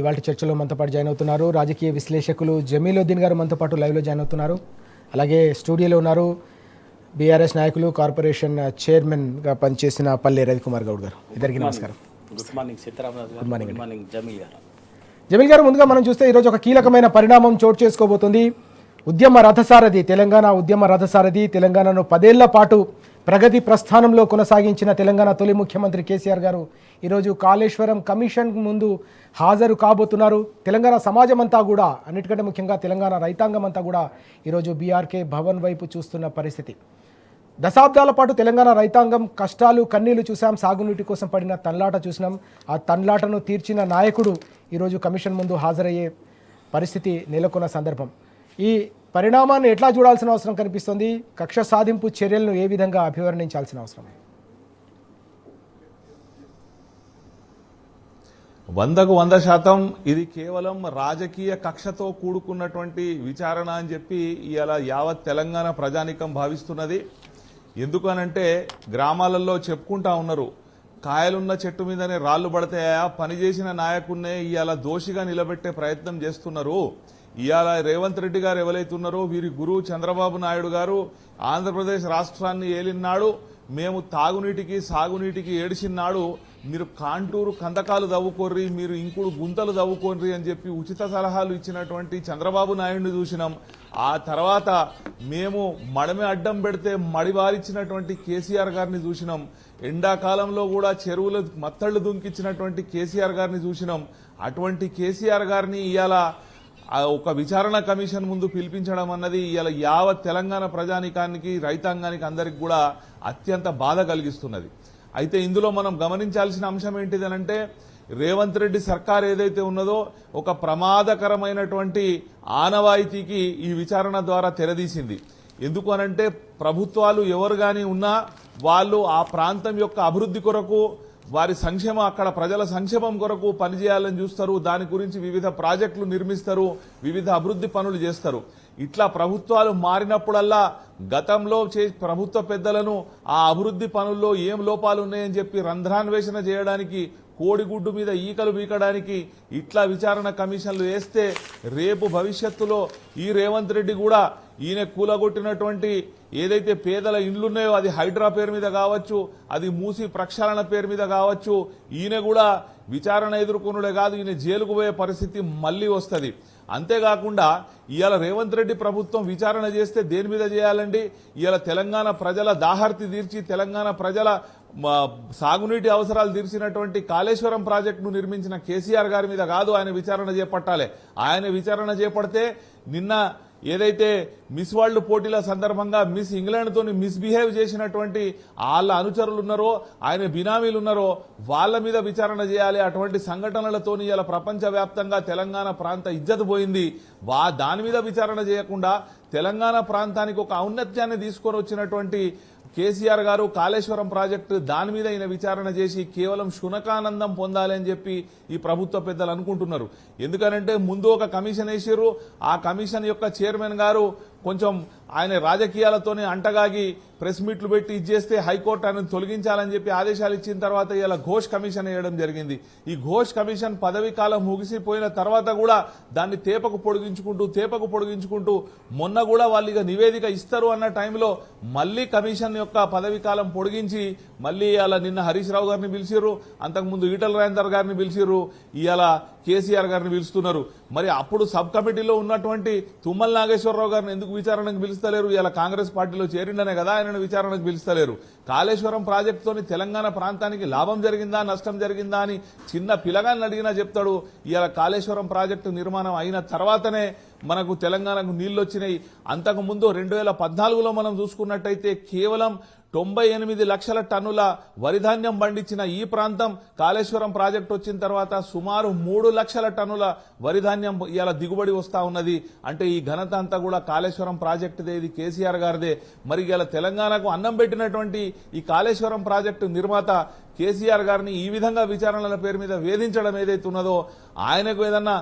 ఇవాళ చర్చలో మనతో పాటు జాయిన్ అవుతున్నారు రాజకీయ విశ్లేషకులు జమీలుద్దీన్ గారు మనతో పాటు లైవ్లో జాయిన్ అవుతున్నారు. అలాగే స్టూడియోలో ఉన్నారు బీఆర్ఎస్ నాయకులు కార్పొరేషన్ చైర్మన్గా పనిచేసిన పల్లె రవికుమార్ గౌడ్ గారు. ఇద్దరికి నమస్కారం. గుడ్ మార్నింగ్ సీతారామరాజు గారు. గుడ్ మార్నింగ్ జమీల్ గారు. జమీల్ గారు, ముందుగా మనం చూస్తే ఈరోజు ఒక కీలకమైన పరిణామం చోటు చేసుకోబోతుంది. ఉద్యమ రథసారథి తెలంగాణ ఉద్యమ రథసారథి తెలంగాణను 10 ఏళ్ల పాటు ప్రగతి ప్రస్థానంలో కొనసాగించిన తెలంగాణ తొలి ముఖ్యమంత్రి కేసీఆర్ గారు ఈరోజు కాళేశ్వరం కమిషన్ ముందు హాజరు కాబోతున్నారు. తెలంగాణ సమాజం అంతా కూడా, అన్నిటికంటే ముఖ్యంగా తెలంగాణ రైతాంగం అంతా కూడా ఈరోజు బీఆర్కే భవన్ వైపు చూస్తున్న పరిస్థితి. దశాబ్దాల పాటు తెలంగాణ రైతాంగం కష్టాలు కన్నీళ్లు చూసాం, సాగునీటి కోసం పడిన తన్లాట చూసినాం. ఆ తన్లాటను తీర్చిన నాయకుడు ఈరోజు కమిషన్ ముందు హాజరయ్యే పరిస్థితి నెలకొన్న సందర్భం. ఈ పరిణామాన్ని ఎట్లా చూడాల్సిన అవసరం కనిపిస్తుంది? కక్ష సాధింపు చర్యలను ఏ విధంగా అభివర్ణించాల్సిన అవసరం? 100% ఇది కేవలం రాజకీయ కక్షతో కూడుకున్నటువంటి విచారణ అని చెప్పి ఇవాళ యావత్ తెలంగాణ ప్రజానీకం భావిస్తున్నది. ఎందుకనంటే గ్రామాలలో చెప్పుకుంటా ఉన్నారు, కాయలున్న చెట్టు మీదనే రాళ్లు పడతాయా, పనిచేసిన నాయకున్నే ఇవాళ దోషిగా నిలబెట్టే ప్రయత్నం చేస్తున్నారు. ఇవాళ రేవంత్ రెడ్డి గారు ఎవరైతున్నారో వీరి గురువు చంద్రబాబు నాయుడు గారు ఆంధ్రప్రదేశ్ రాష్ట్రాన్ని ఏలినాడు, మేము తాగునీటికి సాగునీటికి ఏడిచిన్నాడు, మీరు కాంటూరు కందకాలు దవ్వుకోర్రి, మీరు ఇంకుడు గుంతలు దవ్వుకోర్రి అని చెప్పి ఉచిత సలహాలు ఇచ్చినటువంటి చంద్రబాబు నాయుడిని చూసినాం. ఆ తర్వాత మేము మడమే అడ్డం పెడితే మడివారిచ్చినటువంటి కేసీఆర్ గారిని చూసినాం. ఎండాకాలంలో కూడా చెరువులు మత్తళ్లు దుంకిచ్చినటువంటి కేసీఆర్ గారిని చూసినాం. అటువంటి కేసీఆర్ గారిని ఇవాళ ఒక విచారణ కమిషన్ ముందు పిలిపించడం అన్నది ఇలా యావత్ తెలంగాణ ప్రజానీకానికి రైతాంగానికి అందరికి కూడా అత్యంత బాధ కలిగిస్తున్నది. అయితే ఇందులో మనం గమనించాల్సిన అంశం ఏంటిదనంటే, రేవంత్ రెడ్డి సర్కార్ ఏదైతే ఉన్నదో ఒక ప్రమాదకరమైనటువంటి ఆనవాయితీకి ఈ విచారణ ద్వారా తెరదీసింది. ఎందుకు అనంటే, ప్రభుత్వాలు ఎవరు గాని ఉన్నా వాళ్ళు ఆ ప్రాంతం యొక్క అభివృద్ధి కొరకు, వారి సంక్షేమం, అక్కడ ప్రజల సంక్షేమం కొరకు పనిచేయాలని చూస్తారు. దాని గురించి వివిధ ప్రాజెక్టులు నిర్మిస్తారు, వివిధ అభివృద్ధి పనులు చేస్తారు. ఇట్లా ప్రభుత్వాలు మారినప్పుడల్లా గతంలో ప్రభుత్వ పెద్దలను ఆ అభివృద్ధి పనుల్లో ఏం లోపాలు ఉన్నాయని చెప్పి రంధ్రాన్వేషణ చేయడానికి, కోడిగుడ్డు మీద ఈకలు బీకడానికి ఇట్లా విచారణ కమిషన్లు వేస్తే రేపు భవిష్యత్తులో ఈ రేవంత్ రెడ్డి కూడా ఈయన కూలగొట్టినటువంటి ఏదైతే పేదల ఇండ్లున్నాయో అది హైడ్రా పేరు మీద కావచ్చు, అది మూసి ప్రక్షాళన పేరు మీద కావచ్చు, ఈయన కూడా విచారణ ఎదుర్కొనుడే కాదు, ఈయన జైలుకు పోయే పరిస్థితి మళ్లీ వస్తుంది. అంతేకాకుండా ఇవాళ రేవంత్ రెడ్డి ప్రభుత్వం విచారణ చేస్తే దేని మీద చేయాలండి? ఇవాళ తెలంగాణ ప్రజల దాహార్తి తీర్చి, తెలంగాణ ప్రజల సాగునీటి అవసరాలు తీర్చినటువంటి కాళేశ్వరం ప్రాజెక్టును నిర్మించిన కేసీఆర్ గారి మీద కాదు ఆయన విచారణ చేపట్టాలి. ఆయన విచారణ చేపడితే నిన్న ఏదైతే మిస్ వరల్డ్ పోటీల సందర్భంగా మిస్ ఇంగ్లాండ్తో మిస్బిహేవ్ చేసినటువంటి వాళ్ళ అనుచరులు ఉన్నారో, ఆయన బినామీలు ఉన్నారో వాళ్ళ మీద విచారణ చేయాలి. అటువంటి సంఘటనలతోని ఇలా ప్రపంచవ్యాప్తంగా తెలంగాణ ప్రాంత ఇజ్జత్ పోయింది. దాని మీద విచారణ చేయకుండా తెలంగాణ ప్రాంతానికి ఒక ఔన్నత్యాన్ని తీసుకొని వచ్చినటువంటి కేసీఆర్ గారు కాళేశ్వరం ప్రాజెక్టు దాని మీద ఈయన విచారణ చేసి కేవలం శునకానందం పొందాలి అని చెప్పి ఈ ప్రభుత్వ పెద్దలు అనుకుంటున్నారు. ఎందుకనంటే ముందు ఒక కమిషన్ వేసిర్రు, ఆ కమిషన్ యొక్క చైర్మన్ గారు కొంచెం ఆయన రాజకీయాలతోనే అంటగాగి ప్రెస్ మీట్లు పెట్టి ఇచ్చేస్తే హైకోర్టు ఆయన తొలగించాలని చెప్పి ఆదేశాలు ఇచ్చిన తర్వాత ఇలా ఘోష్ కమిషన్ వేయడం జరిగింది. ఈ ఘోష్ కమిషన్ పదవీ కాలం ముగిసిపోయిన తర్వాత కూడా దాన్ని తేపకు పొడిగించుకుంటూ మొన్న కూడా వాళ్ళు ఇక నివేదిక ఇస్తారు అన్న టైంలో మళ్లీ కమిషన్ యొక్క పదవీ కాలం పొడిగించి మళ్లీ అలా నిన్న హరీష్ రావు గారిని పిలిచిర్రు, అంతకుముందు ఈటల రాజేందర్ గారిని పిలిచిర్రు, ఇవాళ కేసీఆర్ గారిని పిలుస్తున్నారు. మరి అప్పుడు సబ్ కమిటీలో ఉన్నటువంటి తుమ్మల నాగేశ్వరరావు గారిని ఎందుకు విచారణకు పిలుస్తలేరు? ఇలా కాంగ్రెస్ పార్టీలో చేరిండనే కదా ఆయనను విచారణకు పిలుస్తలేరు. కాళేశ్వరం ప్రాజెక్టుతోని తెలంగాణ ప్రాంతానికి లాభం జరిగిందా నష్టం జరిగిందా అని చిన్న పిల్లగాన్ని అడిగినా చెప్తాడు. ఇలా కాళేశ్వరం ప్రాజెక్టు నిర్మాణం అయిన తర్వాతనే మనకు తెలంగాణకు నీళ్లు వచ్చినాయి. అంతకుముందు 2014లో మనం చూసుకున్నట్టయితే కేవలం 98 లక్షల టన్నుల వరిధాన్యం పండించిన ఈ ప్రాంతం కాళేశ్వరం ప్రాజెక్టు వచ్చిన తర్వాత సుమారు 3 లక్షల టన్నుల వరిధాన్యం ఇలా దిగుబడి వస్తా ఉన్నది. అంటే ఈ ఘనత అంతా కూడా కాళేశ్వరం ప్రాజెక్టుదే, ఇది కేసీఆర్ గారిదే. మరి ఇలా తెలంగాణకు అన్నం పెట్టినటువంటి ఈ కాళేశ్వరం ప్రాజెక్టు నిర్మాత కేసీఆర్ గారిని ఈ విధంగా విచారణల పేరు మీద వేధించడం ఏదైతే ఉన్నదో ఆయనకు ఏదన్నా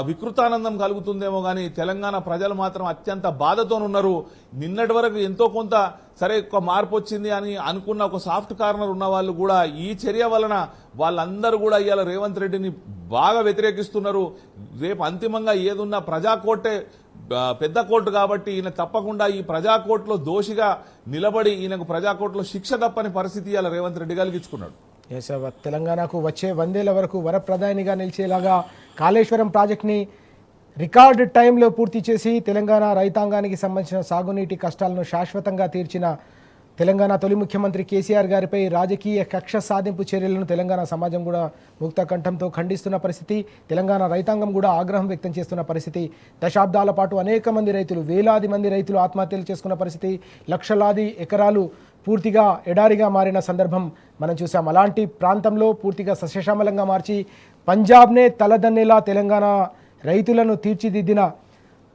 వికృతానందం కలుగుతుందేమో గానీ తెలంగాణ ప్రజలు మాత్రం అత్యంత బాధతోనున్నారు. నిన్నటి వరకు ఎంతో కొంత సరే ఒక మార్పు వచ్చింది అని అనుకున్న ఒక సాఫ్ట్ కార్నర్ ఉన్న వాళ్ళు కూడా ఈ చర్య వలన వాళ్ళందరూ కూడా ఇవాళ రేవంత్ రెడ్డిని బాగా వ్యతిరేకిస్తున్నారు. రేపు అంతిమంగా ఏదున్నా ప్రజాకోర్టే పెద్ద కోర్టు కాబట్టి ఈయన తప్పకుండా ఈ ప్రజాకోర్టులో దోషిగా నిలబడి ఈయనకు ప్రజాకోర్టులో శిక్ష తప్పని పరిస్థితి ఇవాళ రేవంత్ రెడ్డి కలిగించుకున్నాడు. తెలంగాణకు వచ్చే 100 ఏళ్ల వరకు వరప్రధానిగా నిలిచేలాగా కాళేశ్వరం ప్రాజెక్ట్ని రికార్డు టైంలో పూర్తి చేసి తెలంగాణ రైతాంగానికి సంబంధించిన సాగునీటి కష్టాలను శాశ్వతంగా తీర్చిన తెలంగాణ తొలి ముఖ్యమంత్రి కేసీఆర్ గారిపై రాజకీయ కక్ష సాధింపు చర్యలను తెలంగాణ సమాజం కూడా ముక్త కంఠంతో ఖండిస్తున్న పరిస్థితి. తెలంగాణ రైతాంగం కూడా ఆగ్రహం వ్యక్తం చేస్తున్న పరిస్థితి. దశాబ్దాల పాటు అనేక మంది రైతులు, వేలాది మంది రైతులు ఆత్మహత్యలు చేసుకున్న పరిస్థితి. లక్షలాది ఎకరాలు పూర్తిగా ఎడారిగా మారిన సందర్భం మనం చూసాం. అలాంటి ప్రాంతంలో పూర్తిగా సస్యశ్యామలంగా మార్చి పంజాబ్నే తలదన్నేలా తెలంగాణ రైతులను తీర్చిదిద్దిన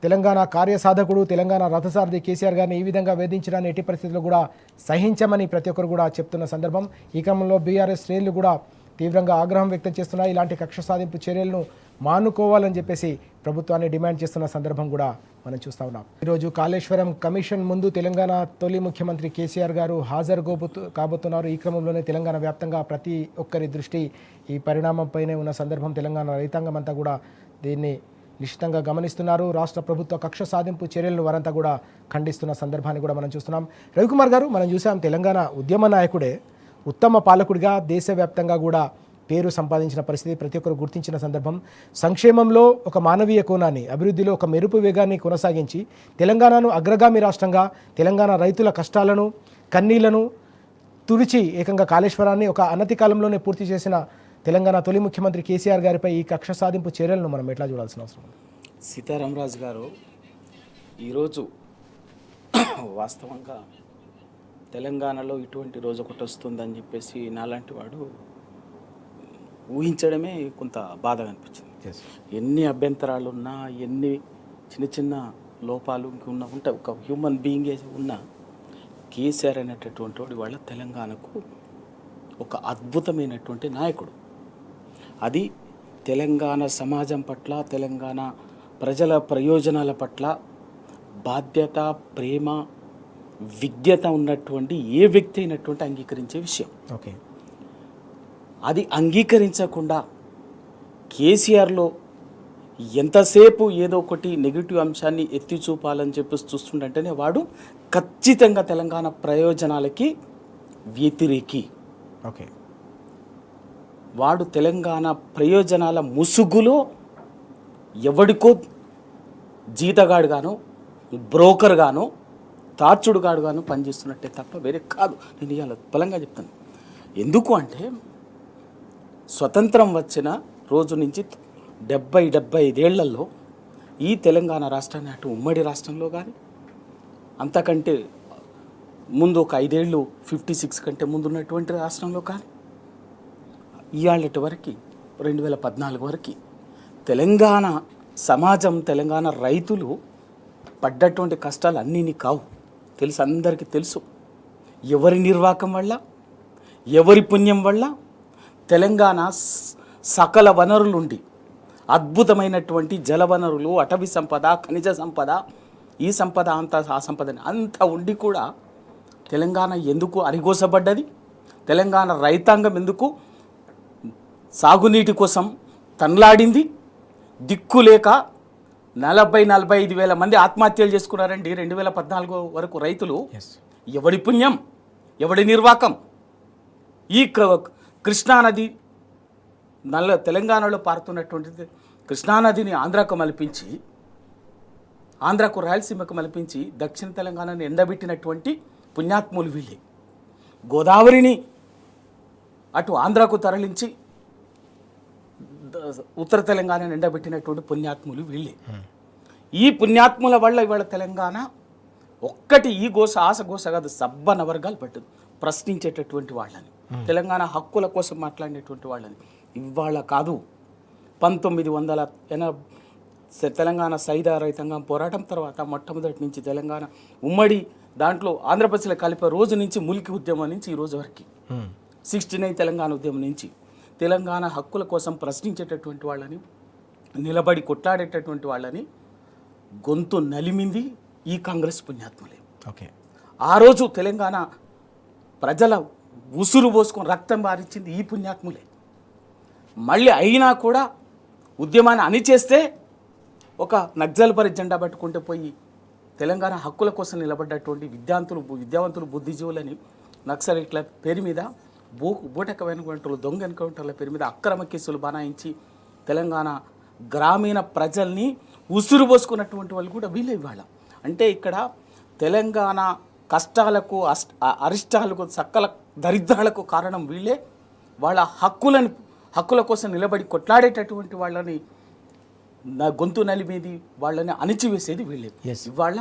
తెలంగాణ కార్యసాధకుడు, తెలంగాణ రథసారథి కేసీఆర్ గారిని ఈ విధంగా వేధించడాన్ని ఎట్టి పరిస్థితుల్లో కూడా సహించమని ప్రతి ఒక్కరు కూడా చెప్తున్న సందర్భం. ఈ క్రమంలో బీఆర్ఎస్ శ్రేణులు కూడా తీవ్రంగా ఆగ్రహం వ్యక్తం చేస్తున్నాయి. ఇలాంటి కక్ష సాధింపు చర్యలను మానుకోవాలని చెప్పేసి ప్రభుత్వాన్ని డిమాండ్ చేస్తున్న సందర్భం కూడా మనం చూస్తూ ఉన్నాం. ఈరోజు కాళేశ్వరం కమిషన్ ముందు తెలంగాణ తొలి ముఖ్యమంత్రి కేసీఆర్ గారు హాజరు కాబోతున్నారు. ఈ క్రమంలోనే తెలంగాణ వ్యాప్తంగా ప్రతి ఒక్కరి దృష్టి ఈ పరిణామంపైనే ఉన్న సందర్భం. తెలంగాణ రైతాంగం అంతా కూడా దీన్ని నిశ్చితంగా గమనిస్తున్నారు. రాష్ట్ర ప్రభుత్వ కక్ష సాధింపు చర్యలను వారంతా కూడా ఖండిస్తున్న సందర్భాన్ని కూడా మనం చూస్తున్నాం. రవికుమార్ గారు, మనం చూసాం తెలంగాణ ఉద్యమ నాయకుడే ఉత్తమ పాలకుడిగా దేశవ్యాప్తంగా కూడా పేరు సంపాదించిన పరిస్థితి ప్రతి ఒక్కరు గుర్తించిన సందర్భం. సంక్షేమంలో ఒక మానవీయ కోణాన్ని, అభివృద్ధిలో ఒక మెరుపు వేగాన్ని కొనసాగించి తెలంగాణను అగ్రగామి రాష్ట్రంగా, తెలంగాణ రైతుల కష్టాలను కన్నీళ్లను తుడిచి ఏకంగా కాళేశ్వరాన్ని ఒక అనతి కాలంలోనే పూర్తి చేసిన తెలంగాణ తొలి ముఖ్యమంత్రి కేసీఆర్ గారిపై ఈ కక్ష సాధింపు చర్యలను మనం ఎట్లా చూడాల్సిన అవసరం ఉంది? సీతారామరాజు గారు ఈరోజు వాస్తవంగా తెలంగాణలో ఇటువంటి రోజు ఒకటి వస్తుందని చెప్పేసి నాలాంటి వాడు ఊహించడమే కొంత బాధగా అనిపించింది. ఎన్ని అభ్యంతరాలు ఉన్నా, ఎన్ని చిన్న చిన్న లోపాలు ఉంటాయి, ఒక హ్యూమన్ బీయింగే ఉన్న కేసీఆర్ అనేటటువంటి వాడు వాళ్ళ తెలంగాణకు ఒక అద్భుతమైనటువంటి నాయకుడు. అది తెలంగాణ సమాజం పట్ల, తెలంగాణ ప్రజల ప్రయోజనాల పట్ల బాధ్యత, ప్రేమ, విజ్ఞత ఉన్నటువంటి ఏ వ్యక్తి అయినటువంటి అంగీకరించే విషయం. ఓకే, అది అంగీకరించకుండా కేసీఆర్లో ఎంతసేపు ఏదో ఒకటి నెగిటివ్ అంశాన్ని ఎత్తి చూపాలని చెప్పి చూస్తుండంటేనే వాడు ఖచ్చితంగా తెలంగాణ ప్రయోజనాలకి వ్యతిరేకి. ఓకే, వాడు తెలంగాణ ప్రయోజనాల ముసుగులో ఎవడికో జీతగాడుగాను, బ్రోకర్గాను, తార్చుడుగాడుగాను పనిచేస్తున్నట్టే తప్ప వేరే కాదు. నేను ఇవాళ బలంగా చెప్తాను. ఎందుకు అంటే స్వతంత్రం వచ్చిన రోజు నుంచి 70-75 ఏళ్లలో ఈ తెలంగాణ రాష్ట్రాన్ని అటు ఉమ్మడి రాష్ట్రంలో కానీ, అంతకంటే ముందు ఒక 5 ఏళ్ళు 56 కంటే ముందు ఉన్నటువంటి రాష్ట్రంలో కానీ, ఇవాళటి వరకు 2014 వరకు తెలంగాణ సమాజం, తెలంగాణ రైతులు పడ్డటువంటి కష్టాలు అన్నీ కావు, తెలుసు, అందరికీ తెలుసు. ఎవరి నిర్వాకం వల్ల, ఎవరి పుణ్యం వల్ల తెలంగాణ సకల వనరులుండి, అద్భుతమైనటువంటి జల వనరులు, అటవీ సంపద, ఖనిజ సంపద, ఈ సంపద అంతా, ఆ సంపదని అంతా ఉండి కూడా తెలంగాణ ఎందుకు అరిగోసబడ్డది? తెలంగాణ రైతాంగం ఎందుకు సాగునీటి కోసం తన్లాడింది? దిక్కులేక 40-45 వేల మంది ఆత్మహత్యలు చేసుకున్నారండి 2014 వరకు రైతులు. ఎవడి పుణ్యం, ఎవడి నిర్వాకం? ఈ కృష్ణానది తెలంగాణలో పారుతున్నటువంటి కృష్ణానదిని ఆంధ్రాకు మలిపించి, ఆంధ్రాకు రాయలసీమకు మలిపించి దక్షిణ తెలంగాణను ఎండబెట్టినటువంటి పుణ్యాత్ములు వీళ్ళే. గోదావరిని అటు ఆంధ్రాకు తరలించి ఉత్తర తెలంగాణను ఎండబెట్టినటువంటి పుణ్యాత్ములు వీళ్ళే. ఈ పుణ్యాత్ముల వల్ల ఇవాళ తెలంగాణ ఒక్కటి ఈ గోస, ఆశ గోస కాదు, సబ్బన వర్గాలు పట్టదు. ప్రశ్నించేటటువంటి వాళ్ళని, తెలంగాణ హక్కుల కోసం మాట్లాడినటువంటి వాళ్ళని ఇవాళ కాదు, 1980 తెలంగాణ సైద రైతాంగం పోరాటం తర్వాత మొట్టమొదటి నుంచి తెలంగాణ ఉమ్మడి దాంట్లో ఆంధ్రప్రదేశ్లో కలిపే రోజు నుంచి ములికి ఉద్యమం నుంచి ఈ రోజు వరకు 69 తెలంగాణ ఉద్యమం నుంచి తెలంగాణ హక్కుల కోసం ప్రశ్నించేటటువంటి వాళ్ళని, నిలబడి కొట్లాడేటటువంటి వాళ్ళని గొంతు నలిమింది ఈ కాంగ్రెస్ పుణ్యాత్ములే. ఓకే, ఆ రోజు తెలంగాణ ప్రజల ఉసురు పోసుకొని రక్తం బారించింది ఈ పుణ్యాత్ములే. మళ్ళీ అయినా కూడా ఉద్యమాన్ని అణిచేస్తే ఒక నక్సల్పరి జెండా పట్టుకుంటూ పోయి తెలంగాణ హక్కుల కోసం నిలబడ్డటువంటి విద్యావంతులు బుద్ధిజీవులని నక్సలైట్ల పేరు మీద బూటక ఎన్కౌంటర్లు దొంగ ఎన్కౌంటర్ల పేరు మీద అక్రమ కేసులు బనాయించి తెలంగాణ గ్రామీణ ప్రజల్ని ఉసురు పోసుకున్నటువంటి వాళ్ళు కూడా వీళ్ళే ఇవాళ. అంటే ఇక్కడ తెలంగాణ కష్టాలకు అరిష్టాలకు సకల దరిద్రాలకు కారణం వీళ్ళే. వాళ్ళ హక్కుల కోసం నిలబడి కొట్లాడేటటువంటి వాళ్ళని గొంతు నలిమేది, వాళ్ళని అణిచివేసేది వీళ్ళే. ఇవాళ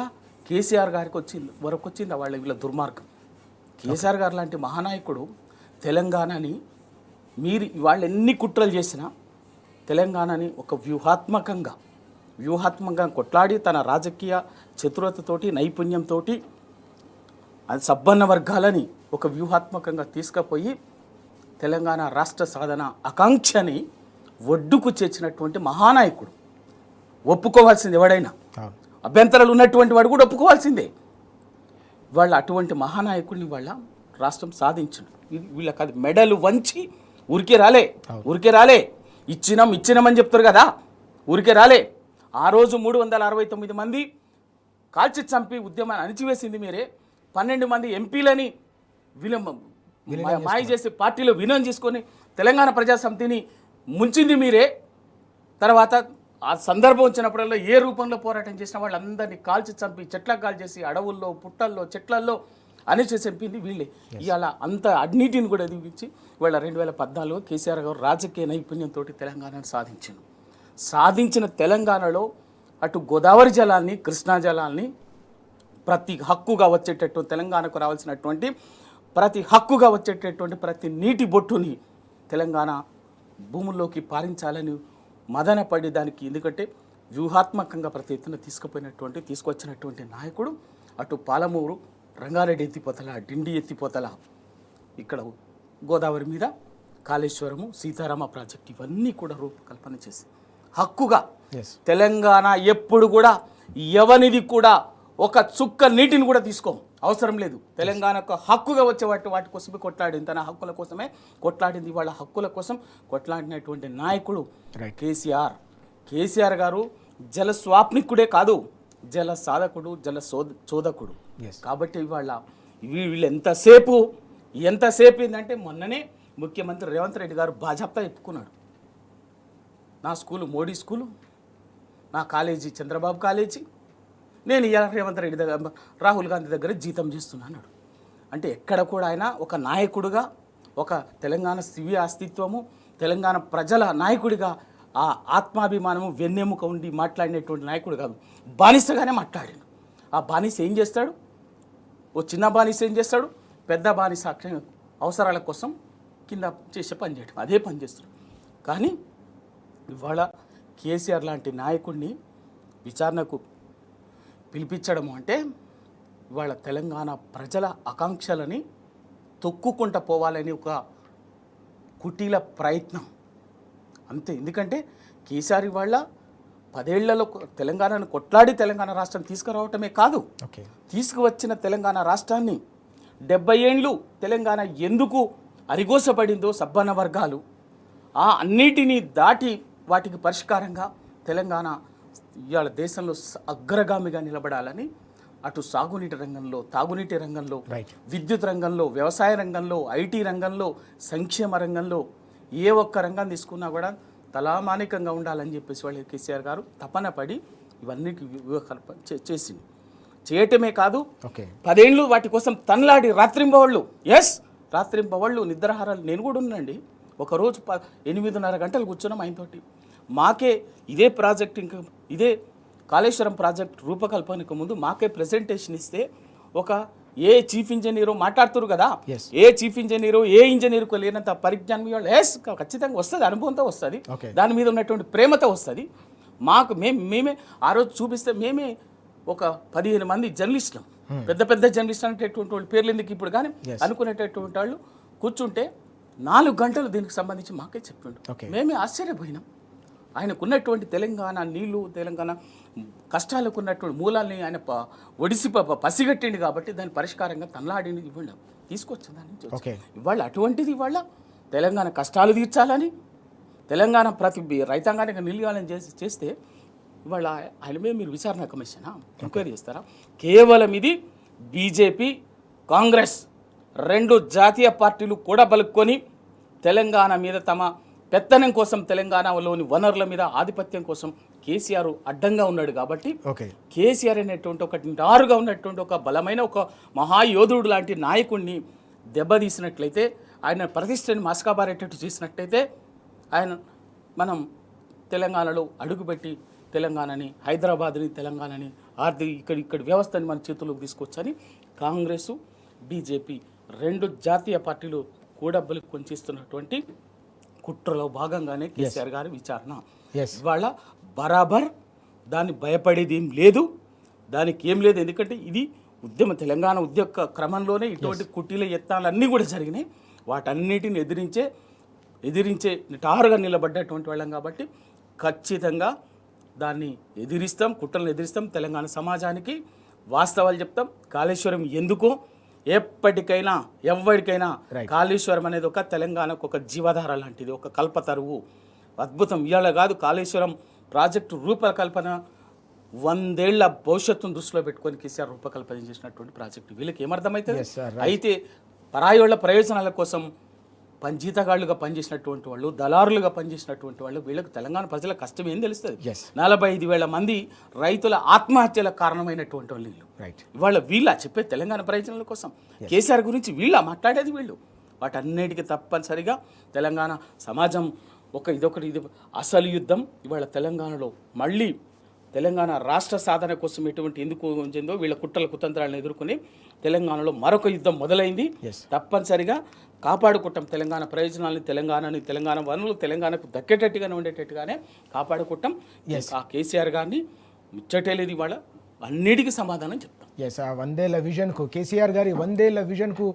కేసీఆర్ గారికి వచ్చింది వాళ్ళ వీళ్ళ దుర్మార్గం. కేసీఆర్ గారు లాంటి మహానాయకుడు తెలంగాణని వాళ్ళు ఎన్ని కుట్రలు చేసినా తెలంగాణని ఒక వ్యూహాత్మకంగా కొట్లాడి తన రాజకీయ చతురతతోటి నైపుణ్యంతో అది సబ్బన్న వర్గాలని ఒక వ్యూహాత్మకంగా తీసుకుపోయి తెలంగాణ రాష్ట్ర సాధన ఆకాంక్షని ఒడ్డుకు చేర్చినటువంటి మహానాయకుడు. ఒప్పుకోవాల్సింది ఎవడైనా, అభ్యంతరాలు ఉన్నటువంటి వాడు కూడా ఒప్పుకోవాల్సిందే. వాళ్ళ అటువంటి మహానాయకుడిని వాళ్ళ రాష్ట్రం సాధించడు. వీళ్ళకి అది మెడలు వంచి ఊరికే రాలే ఇచ్చినామని చెప్తారు కదా, ఊరికే రాలే. ఆ రోజు 369 మంది కాల్చి చంపి ఉద్యమాన్ని అణిచివేసింది మీరే. 12 మంది ఎంపీలని మాయ చేసి పార్టీలో విలీనం చేసుకొని తెలంగాణ ప్రజాసమితిని ముంచింది మీరే. తర్వాత ఆ సందర్భం వచ్చినప్పుడల్లా ఏ రూపంలో పోరాటం చేసిన వాళ్ళందరినీ కాల్చి చంపి చెట్లకు కాల్చేసి అడవుల్లో పుట్టల్లో చెట్లల్లో అణిచి చంపింది వీళ్ళే. ఇవాళ అంత అన్నిటిని కూడా దిగించి ఇవాళ 2014 కేసీఆర్ గారు రాజకీయ నైపుణ్యంతో తెలంగాణను సాధించిన తెలంగాణలో అటు గోదావరి జలాల్ని కృష్ణా జలాల్ని ప్రతి హక్కుగా వచ్చేటట్టు తెలంగాణకు రావాల్సినటువంటి ప్రతి హక్కుగా వచ్చేటటువంటి ప్రతి నీటి బొట్టుని తెలంగాణ భూముల్లోకి పారించాలని మదనపడి దానికి, ఎందుకంటే వ్యూహాత్మకంగా ప్రతి ఎత్తున తీసుకొచ్చినటువంటి నాయకుడు. అటు పాలమూరు రంగారెడ్డి ఎత్తిపోతల, డిండి ఎత్తిపోతల, ఇక్కడ గోదావరి మీద కాళేశ్వరము, సీతారామ ప్రాజెక్టు ఇవన్నీ కూడా రూపకల్పన చేసి హక్కుగా తెలంగాణ ఎప్పుడు కూడా ఎవనిది కూడా ఒక చుక్క నీటిని కూడా తీసుకోం, అవసరం లేదు. తెలంగాణకు హక్కుగా వచ్చే వాటి కోసమే కొట్లాడింది, తన హక్కుల కోసమే కొట్లాడింది. వాళ్ళ హక్కుల కోసం కొట్లాడినటువంటి నాయకుడు కేసీఆర్ గారు జల స్వాప్నికుడే కాదు, జల సాధకుడు, జల చోదకుడు. కాబట్టి వీళ్ళు ఎంతసేపు ఏంటంటే మొన్ననే ముఖ్యమంత్రి రేవంత్ రెడ్డి గారు బాజాప్తా చెప్పుకున్నాడు, నా స్కూలు మోడీ స్కూలు, నా కాలేజీ చంద్రబాబు కాలేజీ, నేను రేవంత్ రెడ్డి దగ్గర రాహుల్ గాంధీ దగ్గర జీతం చేస్తున్నాను. అంటే ఎక్కడ కూడా ఆయన ఒక నాయకుడిగా, ఒక తెలంగాణ స్వీయ అస్తిత్వము, తెలంగాణ ప్రజల నాయకుడిగా ఆ ఆత్మాభిమానము వెన్నెముక ఉండి మాట్లాడినటువంటి నాయకుడు కాదు, బానిసగానే మాట్లాడాడు. ఆ బానిస ఏం చేస్తాడు, ఓ చిన్న బానిస ఏం చేస్తాడు, పెద్ద బానిస అవసరాల కోసం కింద చేసే పని చేయడం, అదే పని చేస్తాడు. కానీ ఇవాళ కేసీఆర్ లాంటి నాయకుడిని విచారణకు పిలిపించడం అంటే ఇవాళ తెలంగాణ ప్రజల ఆకాంక్షలని తొక్కుకుంటూ పోవాలని ఒక కుటీల ప్రయత్నం అంతే. ఎందుకంటే కేసీఆర్ ఇవాళ 10 ఏళ్లలో తెలంగాణను కొట్లాడి తెలంగాణ రాష్ట్రం తీసుకురావటమే కాదు, తీసుకువచ్చిన తెలంగాణ రాష్ట్రాన్ని 70 ఏళ్ళు తెలంగాణ ఎందుకు అరిగోసపడిందో సబ్బన్న వర్గాలు ఆ అన్నిటినీ దాటి వాటికి పరిష్కారంగా తెలంగాణ ఇవాళ దేశంలో అగ్రగామిగా నిలబడాలని అటు సాగునీటి రంగంలో, తాగునీటి రంగంలో, విద్యుత్ రంగంలో, వ్యవసాయ రంగంలో, ఐటీ రంగంలో, సంక్షేమ రంగంలో ఏ ఒక్క రంగం తీసుకున్నా కూడా తలామానికంగా ఉండాలని చెప్పేసి వాళ్ళు కేసీఆర్ గారు తపన పడి ఇవన్నిటి వ్యూహకల్పన చేసింది. చేయటమే కాదు 10 ఏళ్ళు వాటి కోసం తనలాడి రాత్రింబవళ్ళు నిద్రాహారాలు నేను కూడా ఉన్నాండి. ఒకరోజు 8:30 గంటలు కూర్చున్నాం ఆయనతోటి. మాకే ఇదే ప్రాజెక్ట్, ఇంకా ఇదే కాళేశ్వరం ప్రాజెక్ట్ రూపకల్పనకు ముందు మాకే ప్రెజెంటేషన్ ఇస్తే ఏ చీఫ్ ఇంజనీరు మాట్లాడుతున్నారు కదా, ఏ చీఫ్ ఇంజనీరు ఏ ఇంజనీర్కు లేనంత పరిజ్ఞానం వాళ్ళు ఖచ్చితంగా వస్తుంది, అనుభవంతో వస్తుంది, దాని మీద ఉన్నటువంటి ప్రేమతో వస్తుంది. మేమే ఆ రోజు చూపిస్తే మేమే ఒక 15 మంది జర్నలిస్టులు, పెద్ద జర్నలిస్టులు అనేటటువంటి వాళ్ళు పేర్లు ఎందుకు ఇప్పుడు కానీ అనుకునేటటువంటి వాళ్ళు కూర్చుంటే 4 గంటలు దీనికి సంబంధించి మాకే చెప్పిండు. మేమే ఆశ్చర్యపోయినాం. ఆయనకున్నటువంటి తెలంగాణ నీళ్లు, తెలంగాణ కష్టాలకు ఉన్నటువంటి మూలాల్ని ఆయన పసిగట్టిండు కాబట్టి దాని పరిష్కారంగా తనలాడింది ఇవ్వండి తీసుకొచ్చింది దాని నుంచి. ఇవాళ అటువంటిది ఇవాళ తెలంగాణ కష్టాలు తీర్చాలని తెలంగాణ ప్రతి రైతాంగానికి నీళ్ళు కావాలని చేస్తే ఇవాళ ఆయన మీద మీరు విచారణ కమిషనా ఎంక్వైరీ చేస్తారా? కేవలం ఇది బీజేపీ కాంగ్రెస్ రెండు జాతీయ పార్టీలు కూడా పలుక్కొని తెలంగాణ మీద తమ పెత్తనం కోసం, తెలంగాణలోని వనరుల మీద ఆధిపత్యం కోసం కేసీఆర్ అడ్డంగా ఉన్నాడు కాబట్టి కేసీఆర్ అనేటువంటి ఒక నారుగా ఉన్నటువంటి ఒక బలమైన ఒక మహాయోధుడు లాంటి నాయకుడిని దెబ్బతీసినట్లయితే, ఆయన ప్రతిష్టని మస్కాబారేటట్టు చేసినట్లయితే ఆయన మనం తెలంగాణలో అడుగుపెట్టి తెలంగాణని, హైదరాబాద్ని, తెలంగాణని ఇక్కడ వ్యవస్థని మన చేతుల్లోకి తీసుకొచ్చని కాంగ్రెసు బీజేపీ రెండు జాతీయ పార్టీలు కూడబ్బలు కొంచిస్తున్నటువంటి కుట్రలో భాగంగానే కేసీఆర్ గారి విచారణ. ఇవాళ బరాబర్ దాన్ని భయపడేది ఏం లేదు, దానికి ఏం లేదు. ఎందుకంటే ఇది తెలంగాణ ఉద్యమ క్రమంలోనే ఇటువంటి కుట్టీల యత్నాలన్నీ కూడా జరిగినాయి. వాటన్నిటిని ఎదిరించే నిటారుగా నిలబడ్డటువంటి వాళ్ళం కాబట్టి ఖచ్చితంగా దాన్ని ఎదిరిస్తాం, కుట్రలను ఎదిరిస్తాం. తెలంగాణ సమాజానికి వాస్తవాలు చెప్తాం. కాళేశ్వరం ఎందుకో ఎప్పటికైనా ఎవరికైనా కాళేశ్వరం అనేది ఒక తెలంగాణకు ఒక జీవధార లాంటిది, ఒక కల్పతరువు, అద్భుతం. ఇవాళ కాదు, కాళేశ్వరం ప్రాజెక్టు రూపకల్పన 100 ఏళ్ల భవిష్యత్తును దృష్టిలో పెట్టుకొని కేసీఆర్ రూపకల్పన చేసినటువంటి ప్రాజెక్టు. వీళ్ళకి ఏమర్థమవుతుంది? అయితే పరాయోళ్ళ ప్రయోజనాల కోసం జీతగాళ్లుగా పనిచేసినటువంటి వాళ్ళు, దళారులుగా పనిచేసినటువంటి వాళ్ళు, వీళ్ళకి తెలంగాణ ప్రజల కష్టం ఏం తెలుస్తుంది? 45,000 మంది రైతుల ఆత్మహత్యలకు కారణమైనటువంటి వాళ్ళు వీళ్ళు. ఇవాళ వీళ్ళ చెప్పే తెలంగాణ ప్రయోజనాల కోసం కేసీఆర్ గురించి వీళ్ళ మాట్లాడేది వీళ్ళు. వాటన్నిటికీ తప్పనిసరిగా తెలంగాణ సమాజం ఇది అసలు యుద్ధం. ఇవాళ తెలంగాణలో మళ్ళీ తెలంగాణ రాష్ట్ర సాధన కోసం ఎందుకు ఉంచిందో వీళ్ళ కుట్రల కుతంత్రాలను ఎదుర్కొని తెలంగాణలో మరొక యుద్ధం మొదలైంది. తప్పనిసరిగా కాపాడుకుంటాం తెలంగాణ ప్రయోజనాలని, తెలంగాణ వనరులు తెలంగాణకు దక్కేటట్టుగానే ఉండేటట్టుగానే కాపాడుకుంటాం. ఆ కేసీఆర్ గారిని ముచ్చటేలేదు, ఇవాళ అన్నిటికీ సమాధానం చెప్తాం. ఆ 100 ఏళ్ల విజన్కు, కేసీఆర్ గారి 100 ఏళ్ల విజన్కు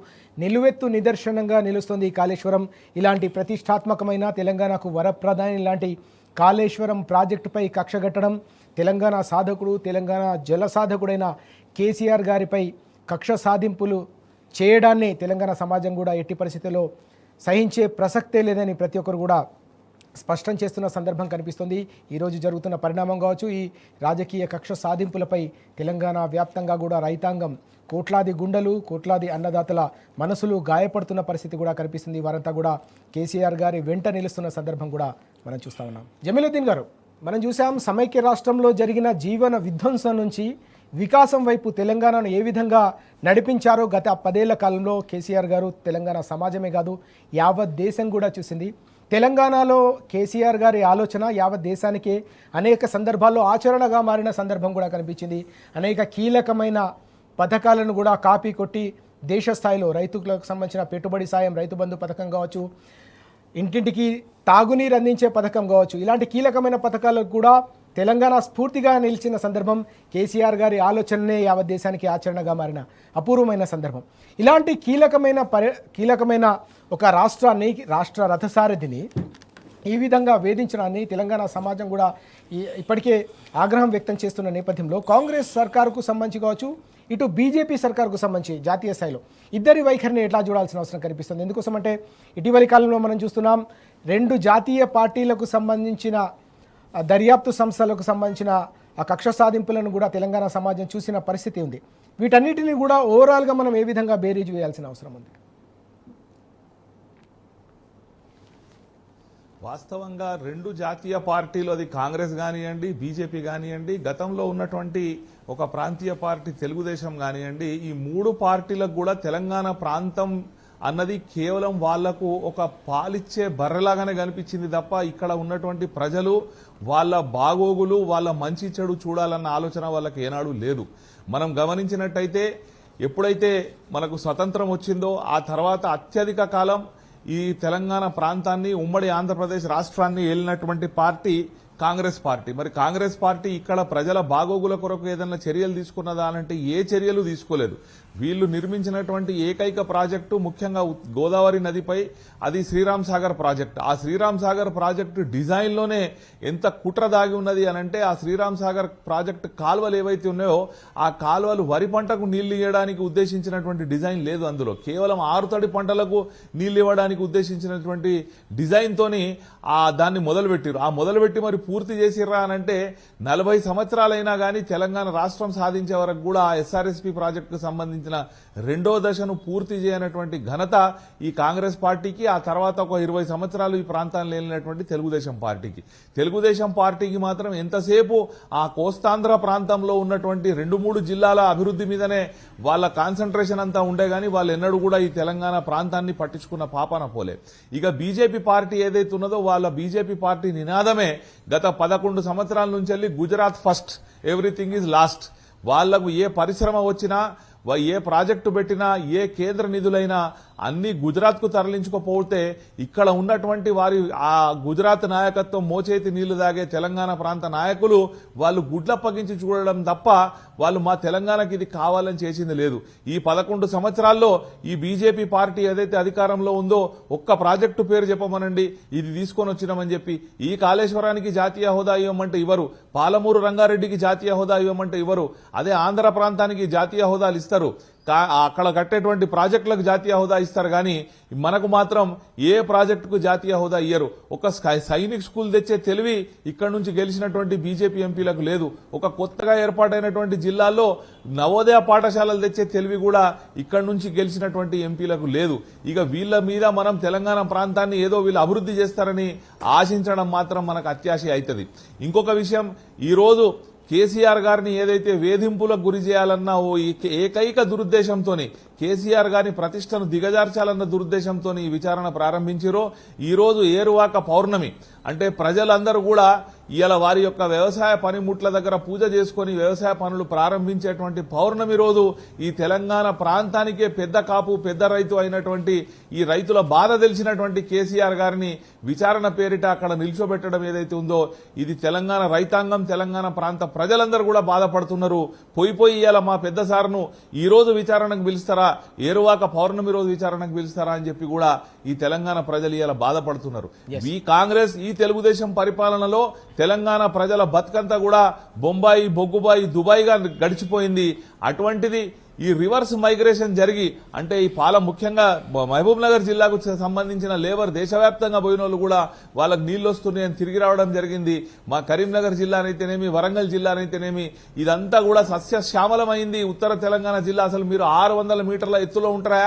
నిలువెత్తు నిదర్శనంగా నిలుస్తుంది కాళేశ్వరం. ఇలాంటి ప్రతిష్టాత్మకమైన తెలంగాణకు వరప్రధాని లాంటి కాళేశ్వరం ప్రాజెక్టుపై కక్షగట్టడం, తెలంగాణ సాధకుడు, తెలంగాణ జల సాధకుడైన కేసీఆర్ గారిపై కక్ష సాధింపులు చేయడాన్ని తెలంగాణ సమాజం కూడా ఎట్టి పరిస్థితుల్లో సహించే ప్రసక్తే లేదని ప్రతి ఒక్కరు కూడా స్పష్టం చేస్తున్న సందర్భం కనిపిస్తుంది. ఈరోజు జరుగుతున్న పరిణామం కావచ్చు, ఈ రాజకీయ కక్ష సాధింపులపై తెలంగాణ వ్యాప్తంగా కూడా రైతాంగం, కోట్లాది గుండెలు, కోట్లాది అన్నదాతల మనసులు గాయపడుతున్న పరిస్థితి కూడా కనిపిస్తుంది. వారంతా కూడా కేసీఆర్ గారి వెంట నిలుస్తున్న సందర్భం కూడా మనం చూస్తూ ఉన్నాం. జమీలుద్దీన్ గారు, మనం చూసాం సమైక్య రాష్ట్రంలో జరిగిన జీవన విధ్వంసం నుంచి వికాసం వైపు తెలంగాణను ఏ విధంగా నడిపించారో గత 10 ఏళ్ల కాలంలో కేసీఆర్ గారు, తెలంగాణ సమాజమే కాదు యావత్ దేశం కూడా చూసింది. తెలంగాణలో కేసీఆర్ గారి ఆలోచన యావత్ దేశానికే అనేక సందర్భాల్లో ఆచరణగా మారిన సందర్భం కూడా కనిపించింది. అనేక కీలకమైన పథకాలను కూడా కాపీ కొట్టి దేశ స్థాయిలో రైతులకు సంబంధించిన పెట్టుబడి సాయం, రైతు బంధు పథకం కావచ్చు, ఇంటింటికి తాగునీరు అందించే పథకం కావచ్చు, ఇలాంటి కీలకమైన పథకాలకు కూడా తెలంగాణ స్ఫూర్తిగా నిలిచిన సందర్భం, కేసీఆర్ గారి ఆలోచననే యావత్ దేశానికి ఆచరణగా మారిన అపూర్వమైన సందర్భం. ఇలాంటి కీలకమైన ఒక రాష్ట్ర రథసారథిని ఈ విధంగా వేధించడాన్ని తెలంగాణ సమాజం కూడా ఇప్పటికే ఆగ్రహం వ్యక్తం చేస్తున్న నేపథ్యంలో కాంగ్రెస్ సర్కారుకు సంబంధించి కావచ్చు, ఇటు బీజేపీ సర్కారుకు సంబంధించి జాతీయ స్థాయిలో ఇద్దరి వైఖరిని ఎట్లా చూడాల్సిన అవసరం కనిపిస్తుంది? ఎందుకోసం అంటే ఇటీవలి కాలంలో మనం చూస్తున్నాం, 2 జాతీయ పార్టీలకు సంబంధించిన దర్యాప్తు సంస్థలకు సంబంధించిన ఆ కక్ష సాధింపులను కూడా తెలంగాణ సమాజం చూసిన పరిస్థితి ఉంది. వీటన్నిటిని కూడా ఓవరాల్గా మనం ఏ విధంగా బేరీజు వేయాల్సిన అవసరం ఉంది? వాస్తవంగా 2 జాతీయ పార్టీలు, అది కాంగ్రెస్ కానివ్వండి, బీజేపీ కానివ్వండి, గతంలో ఉన్నటువంటి ఒక ప్రాంతీయ పార్టీ తెలుగుదేశం కానివ్వండి, ఈ 3 పార్టీలకు కూడా తెలంగాణ ప్రాంతం అన్నది కేవలం వాళ్లకు ఒక పాలిచ్చే బర్రెలాగానే కనిపించింది తప్ప ఇక్కడ ఉన్నటువంటి ప్రజలు వాళ్ళ బాగోగులు, వాళ్ళ మంచి చెడు చూడాలన్న ఆలోచన వాళ్ళకి ఏనాడు లేదు. మనం గమనించినట్టయితే ఎప్పుడైతే మనకు స్వతంత్రం వచ్చిందో ఆ తర్వాత అత్యధిక కాలం ఈ తెలంగాణ ప్రాంతాన్ని, ఉమ్మడి ఆంధ్రప్రదేశ్ రాష్ట్రాన్ని ఏలినటువంటి పార్టీ కాంగ్రెస్ పార్టీ. మరి కాంగ్రెస్ పార్టీ ఇక్కడ ప్రజల బాగోగుల కొరకు ఏదైనా చర్యలు తీసుకున్నదా అంటే ఏ చర్యలు తీసుకోలేదు. వీళ్ళు నిర్మించినటువంటి ఏకైక ప్రాజెక్టు ముఖ్యంగా గోదావరి నదిపై అది శ్రీరామ్ సాగర్ ప్రాజెక్టు. ఆ శ్రీరామ్ సాగర్ ప్రాజెక్టు డిజైన్లోనే ఎంత కుట్ర దాగి ఉన్నది అనంటే ఆ శ్రీరామ్ సాగర్ ప్రాజెక్టు కాలువలు ఏవైతే ఉన్నాయో ఆ కాలువలు వరి పంటకు నీళ్లు ఇవ్వడానికి ఉద్దేశించినటువంటి డిజైన్ లేదు. అందులో కేవలం ఆరుతడి పంటలకు నీళ్లు ఇవ్వడానికి ఉద్దేశించినటువంటి డిజైన్ తోని దాన్ని మొదలుపెట్టారు. ఆ మొదలుపెట్టి మరి పూర్తి చేసిర్రా అనంటే 40 సంవత్సరాలైనా గానీ తెలంగాణ రాష్ట్రం సాధించే వరకు కూడా ఆ ఎస్ఆర్ఎస్పీ ప్రాజెక్టుకు సంబంధించిన రెండో దశను పూర్తి చేయనటువంటి ఘనత ఈ కాంగ్రెస్ పార్టీకి, ఆ తర్వాత ఒక 20 సంవత్సరాలు ఈ ప్రాంతాన్ని లేనటువంటి తెలుగుదేశం పార్టీకి. తెలుగుదేశం పార్టీకి మాత్రం ఎంతసేపు ఆ కోస్తాంధ్ర ప్రాంతంలో ఉన్నటువంటి 2-3 జిల్లాల అభివృద్ధి మీదనే వాళ్ళ కాన్సన్ట్రేషన్ అంతా ఉండే గానీ వాళ్ళు ఎన్నడూ కూడా ఈ తెలంగాణ ప్రాంతాన్ని పట్టించుకున్న పాపాన పోలే. ఇక బీజేపీ పార్టీ ఏదైతే ఉన్నదో వాళ్ళ బీజేపీ పార్టీ నినాదమే గత 11 సంవత్సరాల నుంచి వెళ్ళి Gujarat first, everything is lost. వాళ్లకు ఏ పరిశ్రమ వచ్చినా, ఏ ప్రాజెక్టు పెట్టినా, ఏ కేంద్ర నిధులైనా అన్ని గుజరాత్ కు తరలించుకోపోతే ఇక్కడ ఉన్నటువంటి వారి ఆ గుజరాత్ నాయకత్వం మోచేతి నీళ్లు దాగే తెలంగాణ ప్రాంత నాయకులు వాళ్ళు గుడ్లప్పగించి చూడడం తప్ప వాళ్ళు మా తెలంగాణకి ఇది కావాలని చేసింది లేదు. ఈ 11 సంవత్సరాల్లో ఈ బీజేపీ పార్టీ ఏదైతే అధికారంలో ఉందో ఒక్క ప్రాజెక్టు పేరు చెప్పమనండి, ఇది తీసుకొని వచ్చినామని చెప్పి. ఈ కాళేశ్వరానికి జాతీయ హోదా ఇవ్వమంటే ఇవ్వరు, పాలమూరు రంగారెడ్డికి జాతీయ హోదా ఇవ్వమంటే ఇవ్వరు, అదే ఆంధ్ర ప్రాంతానికి జాతీయ హోదాలు ఇస్తారు, అక్కడ కట్టేటువంటి ప్రాజెక్టులకు జాతీయ హోదా ఇస్తారు. కానీ మనకు మాత్రం ఏ ప్రాజెక్టుకు జాతీయ హోదా ఇయ్యరు. ఒక సైనిక్ స్కూల్ తెచ్చే తెలివి ఇక్కడ నుంచి గెలిచినటువంటి బీజేపీ ఎంపీలకు లేదు. ఒక కొత్తగా ఏర్పాటైనటువంటి జిల్లాల్లో నవోదయ పాఠశాలలు తెచ్చే తెలివి కూడా ఇక్కడ నుంచి గెలిచినటువంటి ఎంపీలకు లేదు. ఇక వీళ్ళ మీద మనం తెలంగాణ ప్రాంతాన్ని ఏదో వీళ్ళు అభివృద్ధి చేస్తారని ఆశించడం మాత్రం మనకు అత్యాశ అవుతుంది. ఇంకొక విషయం, ఈ రోజు కేసీఆర్ గారిని ఏదైతే వేధింపులకు గురి చేయాలన్న ఓ ఏకైక దురుద్దేశంతోని కేసీఆర్ గారిని ప్రతిష్టను దిగజార్చాలన్న దురుద్దేశంతో ఈ విచారణ ప్రారంభించారో, ఈ రోజు ఏరువాక పౌర్ణమి అంటే ప్రజలందరూ కూడా ఇవాళ వారి యొక్క వ్యవసాయ పనిముట్ల దగ్గర పూజ చేసుకుని వ్యవసాయ పనులు ప్రారంభించేటువంటి పౌర్ణమి రోజు ఈ తెలంగాణ ప్రాంతానికే పెద్ద కాపు పెద్ద రైతు అయినటువంటి ఈ రైతుల బాధ తెలిసినటువంటి కేసీఆర్ గారిని విచారణ పేరిట అక్కడ నిల్చోబెట్టడం ఏదైతే ఉందో ఇది తెలంగాణ రైతాంగం, తెలంగాణ ప్రాంత ప్రజలందరూ కూడా బాధపడుతున్నారు. పోయి ఇవాళ మా పెద్ద సార్ను ఈ రోజు విచారణకు పిలుస్తారా, ఏరువాక పౌర్ణమి రోజు విచారణకు పిలుస్తారా అని చెప్పి కూడా ఈ తెలంగాణ ప్రజలు ఇవాళ బాధపడుతున్నారు. ఈ కాంగ్రెస్, ఈ తెలుగుదేశం పరిపాలనలో తెలంగాణ ప్రజల బతుకంతా కూడా బొంబాయి, బొగ్గుబాయి, దుబాయ్గా గడిచిపోయింది. అటువంటిది ఈ రివర్స్ మైగ్రేషన్ జరిగి అంటే ఈ ముఖ్యంగా మహబూబ్ నగర్ జిల్లాకు సంబంధించిన లేబర్ దేశవ్యాప్తంగా పోయిన వాళ్ళు కూడా వాళ్ళకి నీళ్లు వస్తున్నాయని తిరిగి రావడం జరిగింది. మా కరీంనగర్ జిల్లానైతేనేమి, వరంగల్ జిల్లానైతేనేమి ఇదంతా కూడా సస్యశ్యామలమైంది. ఉత్తర తెలంగాణ జిల్లా అసలు మీరు 600 మీటర్ల ఎత్తులో ఉంటారా,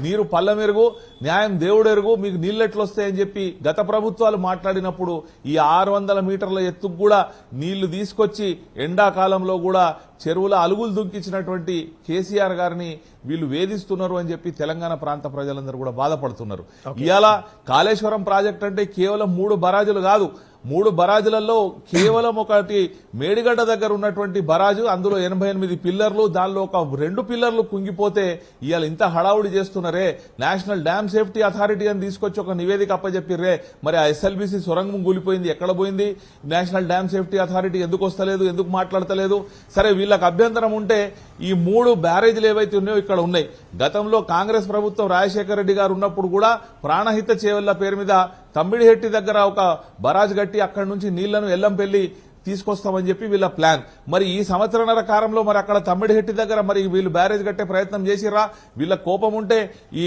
నీరు పల్ల మెరుగు, న్యాయం దేవుడెరుగు, మీకు నీళ్ళు ఎట్లొస్తాయని చెప్పి గత ప్రభుత్వాలు మాట్లాడినప్పుడు ఈ 600 మీటర్ల ఎత్తుకు కూడా నీళ్లు తీసుకొచ్చి ఎండాకాలంలో కూడా చెరువుల అలుగులు దుంకించినటువంటి కేసీఆర్ గారిని వీళ్ళు వేధిస్తున్నారు అని చెప్పి తెలంగాణ ప్రాంత ప్రజలందరూ కూడా బాధపడుతున్నారు. ఇవాళ కాళేశ్వరం ప్రాజెక్ట్ అంటే కేవలం 3 బరాజులు కాదు, 3 బరాజులలో కేవలం ఒకటి మేడిగడ్డ దగ్గర ఉన్నటువంటి బరాజు, అందులో 88 పిల్లర్లు, దానిలో ఒక 2 పిల్లర్లు కుంగిపోతే ఇవాళ ఇంత హడావుడి చేస్తున్నారే. నేషనల్ డ్యామ్ సేఫ్టీ అథారిటీ అని తీసుకొచ్చి ఒక నివేదిక అప్పచెప్పిర్రే, మరి ఆ ఎస్ఎల్బీసీ సొరంగం కూలిపోయింది, ఎక్కడ పోయింది? నేషనల్ డ్యామ్ సేఫ్టీ అథారిటీ ఎందుకు వస్తలేదు, ఎందుకు మాట్లాడతలేదు? సరే వీళ్ళకి అభ్యంతరం ఉంటే ఈ 3 బ్యారేజీలు ఏవైతే ఉన్నాయో ఇక్కడ ఉన్నాయి. గతంలో కాంగ్రెస్ ప్రభుత్వం రాజశేఖర రెడ్డి గారు ఉన్నప్పుడు కూడా ప్రాణహిత చేవెళ్ల పేరు మీద తమ్మిడిహెట్టి దగ్గర ఒక బరాజ్ కట్టి అక్కడి నుంచి నీళ్లను ఎల్లంపల్లి తీసుకొస్తామని చెప్పి వీళ్ళ ప్లాన్. మరి ఈ సంవత్సరన్నర కాలంలో మరి అక్కడ తమ్మిడిహెట్టి దగ్గర మరి వీళ్ళు బ్యారేజ్ కట్టే ప్రయత్నం చేసిరా? వీళ్ళ కోపం ఉంటే ఈ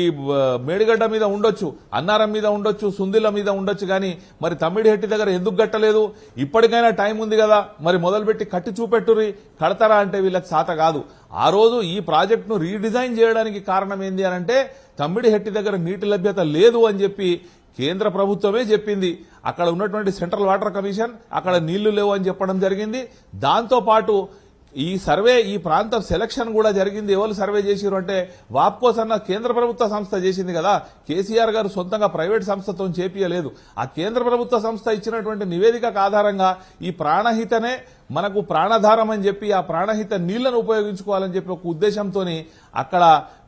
మేడిగడ్డ మీద ఉండొచ్చు, అన్నారం మీద ఉండొచ్చు, సుందిల మీద ఉండొచ్చు, కానీ మరి తమ్మిడిహెట్టి దగ్గర ఎందుకు కట్టలేదు? ఇప్పటికైనా టైం ఉంది కదా, మరి మొదలుపెట్టి కట్టి చూపెట్టుర్రి. కడతారా అంటే వీళ్ళకి సాత కాదు. ఆ రోజు ఈ ప్రాజెక్టును రీడిజైన్ చేయడానికి కారణం ఏంది అనంటే తమ్మిడిహెట్టి దగ్గర నీటి లభ్యత లేదు అని చెప్పి కేంద్ర ప్రభుత్వమే చెప్పింది. అక్కడ ఉన్నటువంటి సెంట్రల్ వాటర్ కమిషన్ అక్కడ నీళ్లు లేవు అని చెప్పడం జరిగింది. దాంతో పాటు ఈ సర్వే ఈ ప్రాంతం సెలక్షన్ కూడా జరిగింది. ఎవరు సర్వే చేసిరు అంటే వాప్కోస్ అన్న కేంద్ర ప్రభుత్వ సంస్థ చేసింది కదా. కేసీఆర్ గారు సొంతంగా ప్రైవేట్ సంస్థతో చేపియలేదు. ఆ కేంద్ర ప్రభుత్వ సంస్థ ఇచ్చినటువంటి నివేదికకు ఆధారంగా ఈ ప్రాణహితనే మనకు ప్రాణధారం అని చెప్పి ఆ ప్రాణహిత నీళ్లను ఉపయోగించుకోవాలని చెప్పి ఒక ఉద్దేశంతో అక్కడ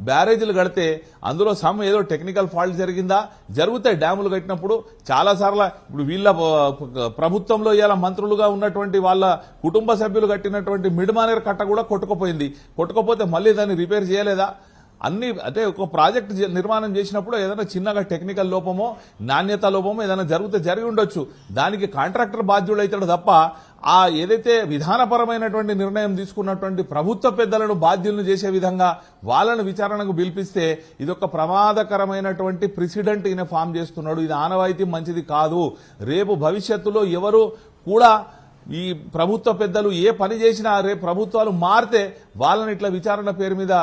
బ్యారేజీలు కడితే అందులో ఏదో టెక్నికల్ ఫాల్ట్ జరిగిందా? జరుగుతాయి డ్యాములు కట్టినప్పుడు. చాలాసార్లు ఇప్పుడు వీళ్ళ ప్రభుత్వంలో ఇలా మంత్రులుగా ఉన్నటువంటి వాళ్ళ కుటుంబ సభ్యులు కట్టినటువంటి మిడ్మానేర్ కట్ట కూడా కొట్టుకుపోయింది. కొట్టుకపోతే మళ్ళీ దాన్ని రిపేర్ చేయలేదా? అన్ని అంటే ఒక ప్రాజెక్ట్ నిర్మాణం చేసినప్పుడు ఏదైనా చిన్నగా టెక్నికల్ లోపమో నాణ్యత లోపమో ఏదైనా జరిగి ఉండొచ్చు. దానికి కాంట్రాక్టర్ బాధ్యుడైతాడు తప్ప ఆ ఏదైతే విధానపరమైనటువంటి నిర్ణయం తీసుకున్నటువంటి ప్రభుత్వ పెద్దలను బాధ్యులను చేసే విధంగా వాళ్ళను విచారణకు పిలిపిస్తే ఇదొక ప్రమాదకరమైనటువంటి ప్రెసిడెంట్ ఈయన ఫామ్ చేస్తున్నాడు. ఇది ఆనవాయితీ మంచిది కాదు. రేపు భవిష్యత్తులో ఎవరు కూడా ఈ ప్రభుత్వ పెద్దలు ఏ పని చేసినా రేపు ప్రభుత్వాలు మారితే వాళ్ళని ఇట్లా విచారణ పేరు మీద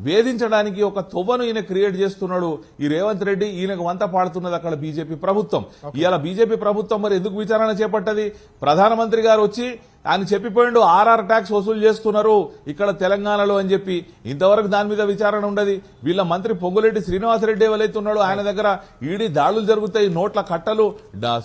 వేధించడానికి ఒక తొవ్వను ఈయన క్రియేట్ చేస్తున్నాడు ఈ రేవంత్ రెడ్డి. ఈయనకు వంత పాడుతున్నది అక్కడ బీజేపీ ప్రభుత్వం. ఇవాళ బీజేపీ ప్రభుత్వం మరి ఎందుకు విచారణ చేపట్టది? ప్రధానమంత్రి గారు వచ్చి ఆయన చెప్పిపోయిండు ఆర్ఆర్ ట్యాక్స్ వసూలు చేస్తున్నారు ఇక్కడ తెలంగాణలో అని చెప్పి. ఇంతవరకు దాని మీద విచారణ ఉండదు. వీళ్ళ మంత్రి పొంగులేటి శ్రీనివాసరెడ్డి ఎవరైతే ఉన్నాడో ఆయన దగ్గర ఈడీ దాడులు జరుగుతాయి. నోట్ల కట్టలు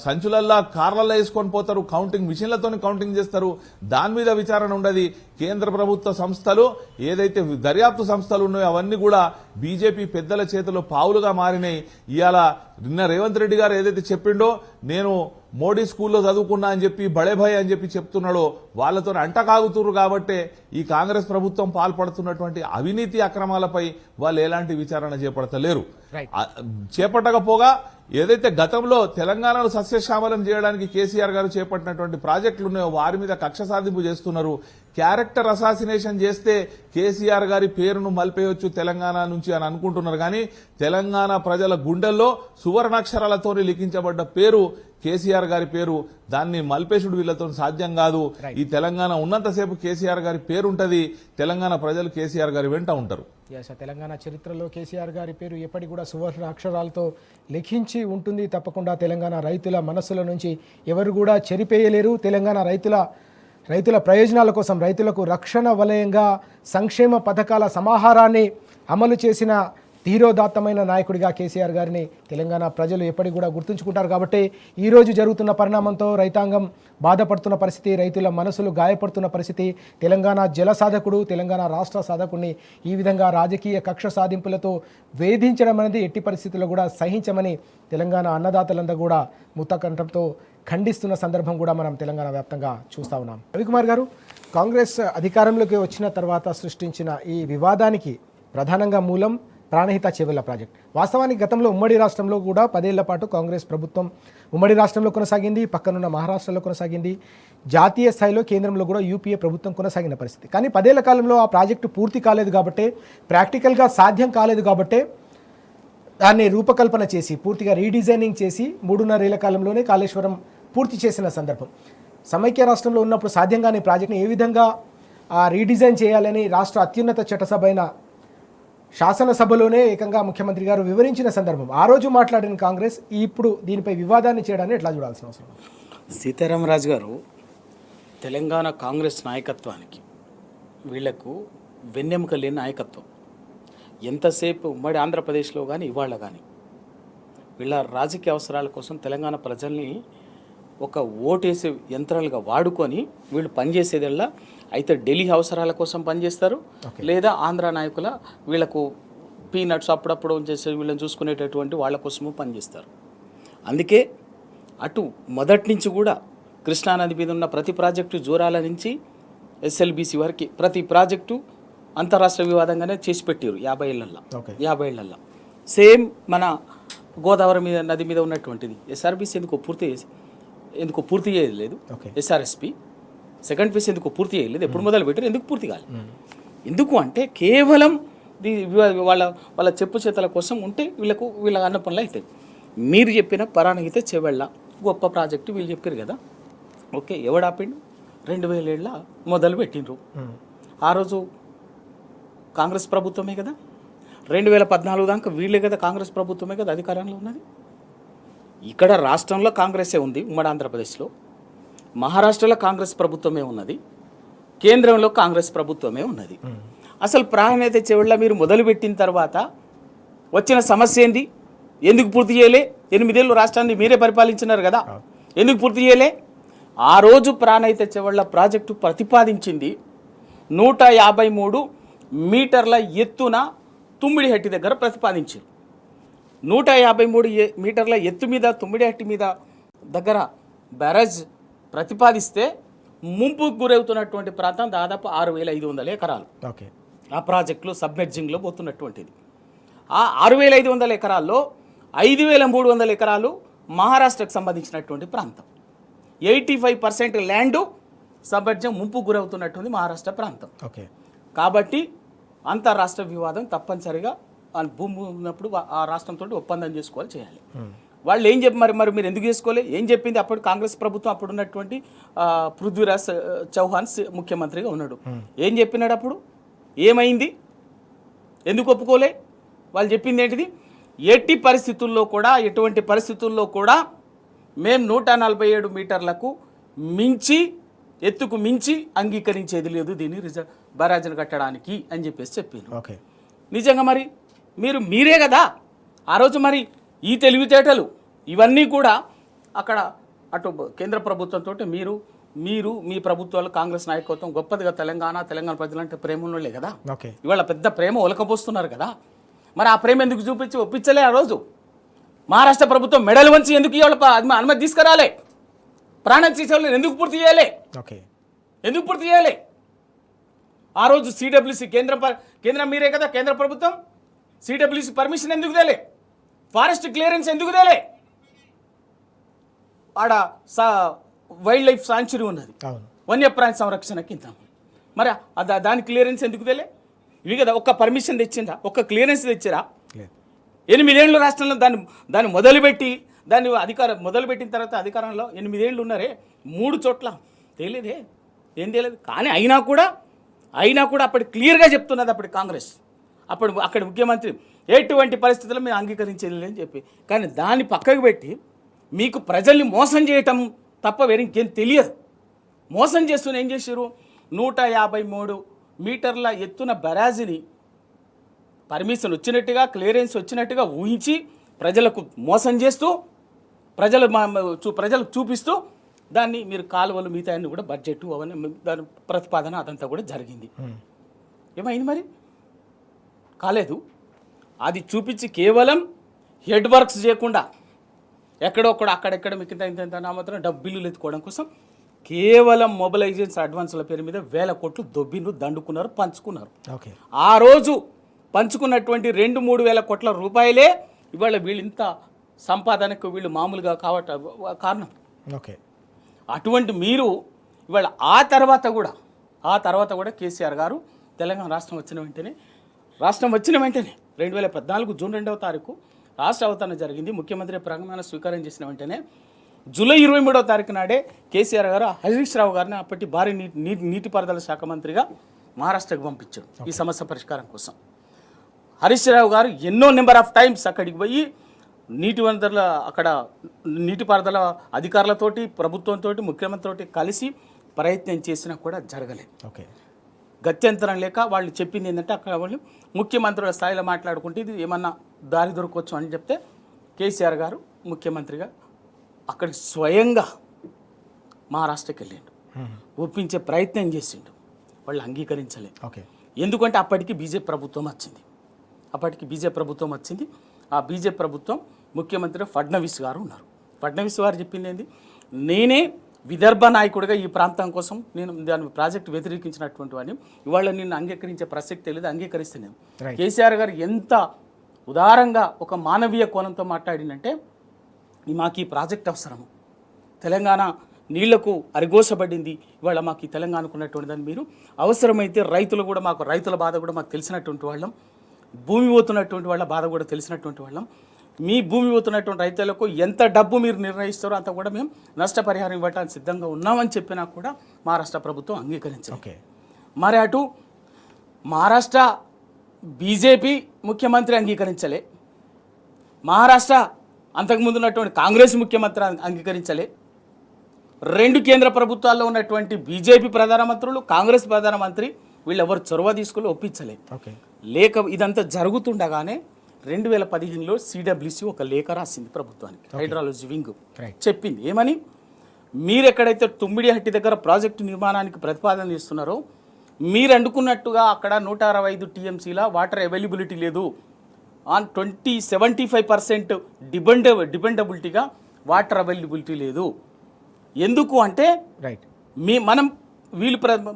సంచులల్లా కార్లల్లో వేసుకొని పోతారు. కౌంటింగ్ మిషన్లతో కౌంటింగ్ చేస్తారు. దాని మీద విచారణ ఉండదు. కేంద్ర ప్రభుత్వ సంస్థలు ఏదైతే దర్యాప్తు సంస్థలు ఉన్నాయో అవన్నీ కూడా బీజేపీ పెద్దల చేతిలో పావులుగా మారినాయి. ఇవాళ నిన్న రేవంత్ రెడ్డి గారు ఏదైతే చెప్పిండో నేను మోడీ స్కూల్లో చదువుకున్నా అని చెప్పి బడేభాయ్ అని చెప్పి చెప్తున్నాడో వాళ్ళతో అంటకాగుతున్నారు. కాబట్టే ఈ కాంగ్రెస్ ప్రభుత్వం పాల్పడుతున్నటువంటి అవినీతి అక్రమాలపై వాళ్ళు ఎలాంటి విచారణ చేపడతలేరు. చేపట్టకపోగా ఏదైతే గతంలో తెలంగాణను సస్యశ్యామలం చేయడానికి కేసీఆర్ గారు చేపట్టినటువంటి ప్రాజెక్టులు ఉన్నాయో వారి మీద కక్ష సాధింపు చేస్తున్నారు. క్యారెక్టర్ అసాసినేషన్ చేస్తే కేసీఆర్ గారి పేరును మలిపేయొచ్చు తెలంగాణ నుంచి అని అనుకుంటున్నారు. కానీ తెలంగాణ ప్రజల గుండెల్లో సువర్ణాక్షరాలతో లిఖించబడ్డ పేరు కేసీఆర్ గారి పేరు. దాన్ని మల్పేశుడు వీళ్లతో సాధ్యం కాదు. ఈ తెలంగాణ ఉన్నంతసేపు కేసీఆర్ గారి పేరు ఉంటది. తెలంగాణ ప్రజలు కేసీఆర్ గారి వెంట ఉంటారు. తెలంగాణ చరిత్రలో కేసీఆర్ గారి పేరు ఎప్పటికి కూడా సువర్ణ అక్షరాలతో లిఖించి ఉంటుంది. తప్పకుండా తెలంగాణ రైతుల మనస్సుల నుంచి ఎవరు కూడా చెరిపేయలేరు. తెలంగాణ రైతుల ప్రయోజనాల కోసం రైతులకు రక్షణ వలయంగా సంక్షేమ పథకాల సమాహారాన్ని అమలు చేసిన ధీరోదాత్తమైన నాయకుడిగా కేసీఆర్ గారిని తెలంగాణ ప్రజలు ఎప్పటికి కూడా గుర్తుంచుకుంటారు. కాబట్టి ఈరోజు జరుగుతున్న పరిణామంతో రైతాంగం బాధపడుతున్న పరిస్థితి, రైతుల మనసులు గాయపడుతున్న పరిస్థితి, తెలంగాణ జల సాధకుడు, తెలంగాణ రాష్ట్ర సాధకుడిని ఈ విధంగా రాజకీయ కక్ష సాధింపులతో వేధించడం అనేది ఎట్టి పరిస్థితుల్లో కూడా సహించమని తెలంగాణ అన్నదాతలందరూ కూడా ముక్తకంఠంతో ఖండిస్తున్న సందర్భం కూడా మనం తెలంగాణ వ్యాప్తంగా చూస్తూ ఉన్నాం. రవికుమార్ గారు, కాంగ్రెస్ అధికారంలోకి వచ్చిన తర్వాత సృష్టించిన ఈ వివాదానికి ప్రధానంగా మూలం ప్రాణహిత చేవెళ్ల ప్రాజెక్ట్. వాస్తవానికి గతంలో ఉమ్మడి రాష్ట్రంలో కూడా 10 ఏళ్ల పాటు కాంగ్రెస్ ప్రభుత్వం ఉమ్మడి రాష్ట్రంలో కొనసాగింది, పక్కనున్న మహారాష్ట్రలో కొనసాగింది, జాతీయ స్థాయిలో కేంద్రంలో కూడా యూపీఏ ప్రభుత్వం కొనసాగిన పరిస్థితి. కానీ 10 ఏళ్ల కాలంలో ఆ ప్రాజెక్టు పూర్తి కాలేదు కాబట్టి, ప్రాక్టికల్గా సాధ్యం కాలేదు కాబట్టి దాన్ని రూపకల్పన చేసి పూర్తిగా రీడిజైనింగ్ చేసి 3.5 ఏళ్ల కాలంలోనే కాళేశ్వరం పూర్తి చేసిన సందర్భం. సమైక్య రాష్ట్రంలో ఉన్నప్పుడు సాధ్యం కాని ప్రాజెక్టుని ఏ విధంగా రీడిజైన్ చేయాలని రాష్ట్ర అత్యున్నత చట్టసభ అయిన శాసనసభలోనే ఏకంగా ముఖ్యమంత్రి గారు వివరించిన సందర్భం. ఆ రోజు మాట్లాడిన కాంగ్రెస్ ఇప్పుడు దీనిపై వివాదాన్ని చేయడాన్ని ఎట్లా చూడాల్సిన అవసరం? సీతారామరాజు గారు తెలంగాణ కాంగ్రెస్ నాయకత్వానికి వీళ్లకు వెన్నెముక లేని నాయకత్వం. ఎంతసేపు ఉమ్మడి ఆంధ్రప్రదేశ్లో కానీ ఇవాళ కానీ వీళ్ళ రాజకీయ అవసరాల కోసం తెలంగాణ ప్రజల్ని ఒక ఓటేసే యంత్రాలుగా వాడుకొని వీళ్ళు పనిచేసేదల్లా అయితే ఢిల్లీ అవసరాల కోసం పనిచేస్తారు, లేదా ఆంధ్ర నాయకుల వీళ్ళకు పీనట్స్ అప్పుడప్పుడు చేసే వీళ్ళని చూసుకునేటటువంటి వాళ్ళ కోసము పనిచేస్తారు. అందుకే అటు మొదటి నుంచి కూడా కృష్ణానది మీద ఉన్న ప్రతి ప్రాజెక్టు జూరాల నుంచి ఎస్ఎల్బీసీ వరకు ప్రతి ప్రాజెక్టు అంతరాష్ట్ర వివాదంగానే చేసి పెట్టారు 50 ఏళ్ళల్లో. సేమ్ మన గోదావరి మీద నది మీద ఉన్నటువంటిది ఎస్ఆర్బీసీ ఎందుకు పూర్తి చేయలేదు, ఎస్ఆర్ఎస్పి సెకండ్ ఫేజ్ ఎందుకు పూర్తి చేయలేదు, ఎప్పుడు మొదలు పెట్టారు, ఎందుకు పూర్తి కాలేదు? ఎందుకు అంటే కేవలం వాళ్ళ చెప్పు చేతల కోసం ఉంటే వీళ్ళ అన్న పనులు అవుతాయి. మీరు చెప్పిన పరాణహిత చెవెళ్ళ గొప్ప ప్రాజెక్టు వీళ్ళు చెప్పారు కదా, ఓకే, ఎవడాపిండు 2007 మొదలు పెట్టిండ్రు. ఆ రోజు కాంగ్రెస్ ప్రభుత్వమే కదా, 2014 దాకా వీళ్ళే కదా కాంగ్రెస్ ప్రభుత్వమే కదా అధికారంలో ఉన్నది. ఇక్కడ రాష్ట్రంలో కాంగ్రెసే ఉంది, ఉమ్మడి ఆంధ్రప్రదేశ్లో, మహారాష్ట్రలో కాంగ్రెస్ ప్రభుత్వమే ఉన్నది, కేంద్రంలో కాంగ్రెస్ ప్రభుత్వమే ఉన్నది. అసలు ప్రాధాన్యత చెవుళ్ళ మీరు మొదలుపెట్టిన తర్వాత వచ్చిన సమస్య ఏంది? ఎందుకు పూర్తి చేయలే? 8 ఏళ్ళు రాష్ట్రాన్ని మీరే పరిపాలించినారు కదా, ఎందుకు పూర్తి చేయలే? ఆ రోజు ప్రాణహిత చెవుళ్ళ ప్రాజెక్టు ప్రతిపాదించింది 153 మీటర్ల ఎత్తున తుమ్మిడిహట్టి దగ్గర ప్రతిపాదించారు. 153 మీటర్ల ఎత్తు మీద తుమ్మిడిహట్టి మీద దగ్గర బ్యారేజ్ ప్రతిపాదిస్తే ముంపుకు గురవుతున్నటువంటి ప్రాంతం దాదాపు 6,500 ఎకరాలు. ఓకే, ఆ ప్రాజెక్టులో సబ్మెర్జింగ్లో పోతున్నటువంటిది. ఆ 6,500 ఎకరాల్లో 5,300 ఎకరాలు మహారాష్ట్రకు సంబంధించినటువంటి ప్రాంతం. 85% ల్యాండు సబ్మెర్జింగ్ ముంపు గురవుతున్నటువంటి మహారాష్ట్ర ప్రాంతం. ఓకే, కాబట్టి అంతర్రాష్ట్ర వివాదం తప్పనిసరిగా ఆ భూమి ఉన్నప్పుడు ఆ రాష్ట్రంతో ఒప్పందం చేసుకోవాలి, చేయాలి. వాళ్ళు ఏం చెప్పి మరి మీరు ఎందుకు చేసుకోలే? ఏం చెప్పింది అప్పుడు కాంగ్రెస్ ప్రభుత్వం? అప్పుడు ఉన్నటువంటి పృథ్వీరాజ్ చౌహాన్ ముఖ్యమంత్రిగా ఉన్నాడు. ఏం చెప్పినాడు అప్పుడు? ఏమైంది? ఎందుకు ఒప్పుకోలే? వాళ్ళు చెప్పింది ఏంటిది? ఎట్టి పరిస్థితుల్లో కూడా, ఎటువంటి పరిస్థితుల్లో కూడా మేము 147 మీటర్లకు మించి, ఎత్తుకు మించి అంగీకరించేది లేదు దీన్ని బరాజును కట్టడానికి అని చెప్పేసి చెప్పారు. ఓకే, నిజంగా మరి మీరే కదా ఆ రోజు మరి ఈ తెలివితేటలు ఇవన్నీ కూడా అక్కడ అటు కేంద్ర ప్రభుత్వంతో మీరు మీ ప్రభుత్వాలు కాంగ్రెస్ నాయకత్వం గొప్పదిగా తెలంగాణ ప్రజలంటే ప్రేమ ఉన్నోళ్ళే కదా. ఓకే, ఇవాళ పెద్ద ప్రేమ ఒలకపోస్తున్నారు కదా. మరి ఆ ప్రేమ ఎందుకు చూపించి ఒప్పించలే ఆ రోజు? మహారాష్ట్ర ప్రభుత్వం మెడల్ వంచి ఎందుకు ఇవాళ అనుమతి తీసుకురాలే? ప్రాణాలు ఎందుకు పూర్తి చేయలే? ఓకే, ఎందుకు పూర్తి చేయలే? ఆ రోజు సిడబ్ల్యూసి కేంద్రం మీరే కదా, కేంద్ర ప్రభుత్వం. సిడబ్ల్యూసి పర్మిషన్ ఎందుకు తేలే? ఫారెస్ట్ క్లియరెన్స్ ఎందుకు తేలే? ఆడ వైల్డ్ లైఫ్ సాంచురీ ఉన్నది, వన్యప్రాణి సంరక్షణ కింద. మరి దాని క్లియరెన్స్ ఎందుకు తేలే? ఇవి కదా, ఒక్క పర్మిషన్ తెచ్చిందా? ఒక్క క్లియరెన్స్ తెచ్చిరా? 8 ఏళ్ళు రాష్ట్రంలో దాన్ని మొదలుపెట్టి మొదలుపెట్టిన తర్వాత అధికారంలో 8 ఏళ్ళు ఉన్నారే, 3 చోట్ల తేలేదే, ఏం తేలేదు. కానీ అయినా కూడా అప్పటి క్లియర్గా చెప్తున్నది అప్పటి కాంగ్రెస్, అక్కడ ముఖ్యమంత్రి ఎటువంటి పరిస్థితుల్లో మేము అంగీకరించేది అని చెప్పి. కానీ దాన్ని పక్కకు పెట్టి మీకు ప్రజల్ని మోసం చేయటం తప్ప వేరే ఇంకేం తెలియదు. మోసం చేస్తూనే ఏం చేశారు? 153 మీటర్ల ఎత్తున బరాజిని పర్మిషన్ వచ్చినట్టుగా, క్లియరెన్స్ వచ్చినట్టుగా ఊహించి ప్రజలకు మోసం చేస్తూ, ప్రజలకు చూపిస్తూ దాన్ని మీరు కాలువలు మిగతా అన్ని కూడా బడ్జెట్ అవన్నీ దాని ప్రతిపాదన అదంతా కూడా జరిగింది. ఏమైంది మరి? కాలేదు. అది చూపించి కేవలం హెడ్ వర్క్స్ చేయకుండా ఎక్కడొక్కడ అక్కడెక్కడ మీకు ఇంత మాత్రం డబ్బులు ఎత్తుకోవడం కోసం కేవలం మొబిలైజేషన్ అడ్వాన్స్ల పేరు మీద 1000 కోట్లు దొబ్బిను, దండుకున్నారు, పంచుకున్నారు. ఓకే, ఆ రోజు పంచుకున్నటువంటి 2-3 వేల కోట్ల రూపాయలే ఇవాళ వీళ్ళు ఇంత సంపాదనకు వీళ్ళు మామూలుగా కారణం. ఓకే, అటువంటి మీరు ఇవాళ ఆ తర్వాత కూడా కేసీఆర్ గారు తెలంగాణ రాష్ట్రం వచ్చిన వెంటనే 2014 జూన్ 2వ తారీఖు రాష్ట్ర అవతరణ జరిగింది. ముఖ్యమంత్రి ప్రమాణ స్వీకారం చేసిన వెంటనే జూలై 23వ తారీఖు నాడే కేసీఆర్ గారు హరీష్ రావు గారిని అప్పటి భారీ నీటిపారుదల శాఖ మంత్రిగా మహారాష్ట్రకు పంపించారు ఈ సమస్య పరిష్కారం కోసం. హరీష్ రావు గారు ఎన్నో నెంబర్ ఆఫ్ టైమ్స్ అక్కడికి పోయి నీటిపారుదల అధికారులతోటి, ప్రభుత్వంతో, ముఖ్యమంత్రితో కలిసి ప్రయత్నం చేసినా కూడా జరగలేదు. ఓకే, గత్యంతరం లేక వాళ్ళు చెప్పింది ఏంటంటే అక్కడ వాళ్ళు ముఖ్యమంత్రుల స్థాయిలో మాట్లాడుకుంటే ఇది ఏమన్నా దారి దొరకవచ్చు అని చెప్తే కేసీఆర్ గారు ముఖ్యమంత్రిగా అక్కడికి స్వయంగా మహారాష్ట్రకి వెళ్ళిండు, ఒప్పించే ప్రయత్నం చేసిండు. వాళ్ళు అంగీకరించలేదు. ఓకే, ఎందుకంటే అప్పటికి బీజేపీ ప్రభుత్వం వచ్చింది. ఆ బీజేపీ ప్రభుత్వం ముఖ్యమంత్రి ఫడ్నవీస్ గారు ఉన్నారు. ఫడ్నవీస్ గారు చెప్పింది ఏంది? నేనే విదర్భ నాయకుడిగా ఈ ప్రాంతం కోసం నేను దాని ప్రాజెక్టు వ్యతిరేకించినటువంటి వాడిని, ఇవాళ నేను అంగీకరించే ప్రసక్తి లేదు, అంగీకరిస్తే నేను. కేసీఆర్ గారు ఎంత ఉదారంగా ఒక మానవీయ కోణంతో మాట్లాడిందంటే, మాకు ఈ ప్రాజెక్ట్ అవసరము, తెలంగాణ నీళ్లకు అరిగోసబడింది, ఇవాళ మాకు ఈ తెలంగాణకు ఉన్నటువంటి దాన్ని మీరు అవసరమైతే రైతులు కూడా రైతుల బాధ కూడా మాకు తెలిసినటువంటి వాళ్ళం, భూమి పోతున్నటువంటి వాళ్ళ బాధ కూడా తెలిసినటువంటి వాళ్ళం, మీ భూమి పోతున్నటువంటి రైతులకు ఎంత డబ్బు మీరు నిర్ణయిస్తారో అంత కూడా మేము నష్టపరిహారం ఇవ్వడానికి సిద్ధంగా ఉన్నామని చెప్పినా కూడా మహారాష్ట్ర ప్రభుత్వం అంగీకరించింది. మరి అటు మహారాష్ట్ర బీజేపీ ముఖ్యమంత్రి అంగీకరించలే, మహారాష్ట్ర అంతకుముందు ఉన్నటువంటి కాంగ్రెస్ ముఖ్యమంత్రి అంగీకరించలే, 2 కేంద్ర ప్రభుత్వాల్లో ఉన్నటువంటి బీజేపీ ప్రధానమంత్రులు, కాంగ్రెస్ ప్రధానమంత్రి వీళ్ళెవరు చొరవ తీసుకుని ఒప్పించలే. ఓకే. లేఖ ఇదంతా జరుగుతుండగానే 2015లో సిడబ్ల్యూసి ఒక లేఖ రాసింది ప్రభుత్వానికి, హైడ్రాలజీ వింగ్ చెప్పింది ఏమని, మీరు ఎక్కడైతే తుమ్మిడిహట్టి దగ్గర ప్రాజెక్టు నిర్మాణానికి ప్రతిపాదన చేస్తున్నారో మీరు అనుకున్నట్టుగా అక్కడ 165 టీఎంసీల వాటర్ అవైలబిలిటీ లేదు, ఆన్ 75% డిపెండబిలిటీగా వాటర్ అవైలబిలిటీ లేదు. ఎందుకు అంటే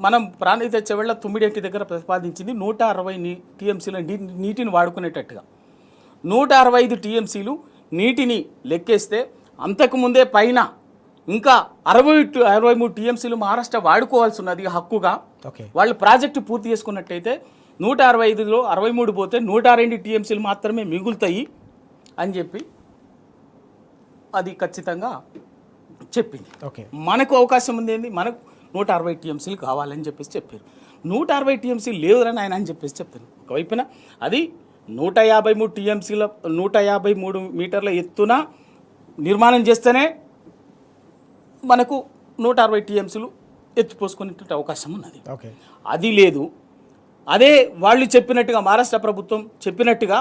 మనం ప్రాణహిత చెవెళ్ళ తుమ్మిడిహట్టి దగ్గర ప్రతిపాదించింది 160 టీఎంసీల నీటిని వాడుకునేటట్టుగా. 165 టీఎంసీలు నీటిని లెక్కేస్తే అంతకుముందే పైన ఇంకా 63 టీఎంసీలు మహారాష్ట్ర వాడుకోవాల్సి ఉన్నది హక్కుగా. వాళ్ళు ప్రాజెక్టు పూర్తి చేసుకున్నట్టయితే 165లో 63 పోతే 102 టీఎంసీలు మాత్రమే మిగులుతాయి అని చెప్పి అది ఖచ్చితంగా చెప్పింది. మనకు అవకాశం ఉంది ఏంది, మనకు 160 టీఎంసీలు కావాలని చెప్పేసి చెప్పారు. 160 టీఎంసీలు లేవురని ఆయన అని చెప్పేసి చెప్తాను. ఒకవైపున అది 153 టీఎంసీల 153 మీటర్ల ఎత్తున నిర్మాణం చేస్తేనే మనకు 160 టీఎంసీలు ఎత్తిపోసుకునే అవకాశం ఉన్నది. అది లేదు. అదే వాళ్ళు చెప్పినట్టుగా మహారాష్ట్ర ప్రభుత్వం చెప్పినట్టుగా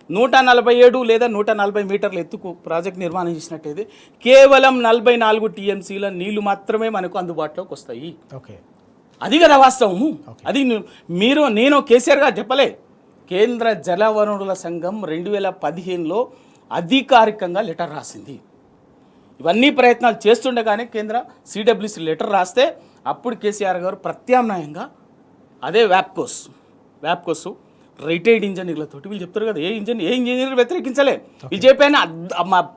147 లేదా 140 మీటర్ల ఎత్తుకు ప్రాజెక్ట్ నిర్మాణం చేసినట్టయితే కేవలం 44 టీఎంసీల నీళ్లు మాత్రమే మనకు అందుబాటులోకి వస్తాయి. అది కదా వాస్తవము. అది నేను కేసీఆర్ గారు చెప్పలే. కేంద్ర జలవనరుల సంఘం 2015లో అధికారికంగా లెటర్ రాసింది. ఇవన్నీ ప్రయత్నాలు చేస్తుండగానే కేంద్ర సిడబ్ల్యూసి లెటర్ రాస్తే అప్పుడు కేసీఆర్ గారు ప్రత్యామ్నాయంగా అదే వ్యాప్కోస్ రిటైర్డ్ ఇంజనీర్లతోటి వీళ్ళు చెప్తారు కదా, ఏ ఇంజనీర్ వ్యతిరేకించలే. వీళ్ళు చెప్పిన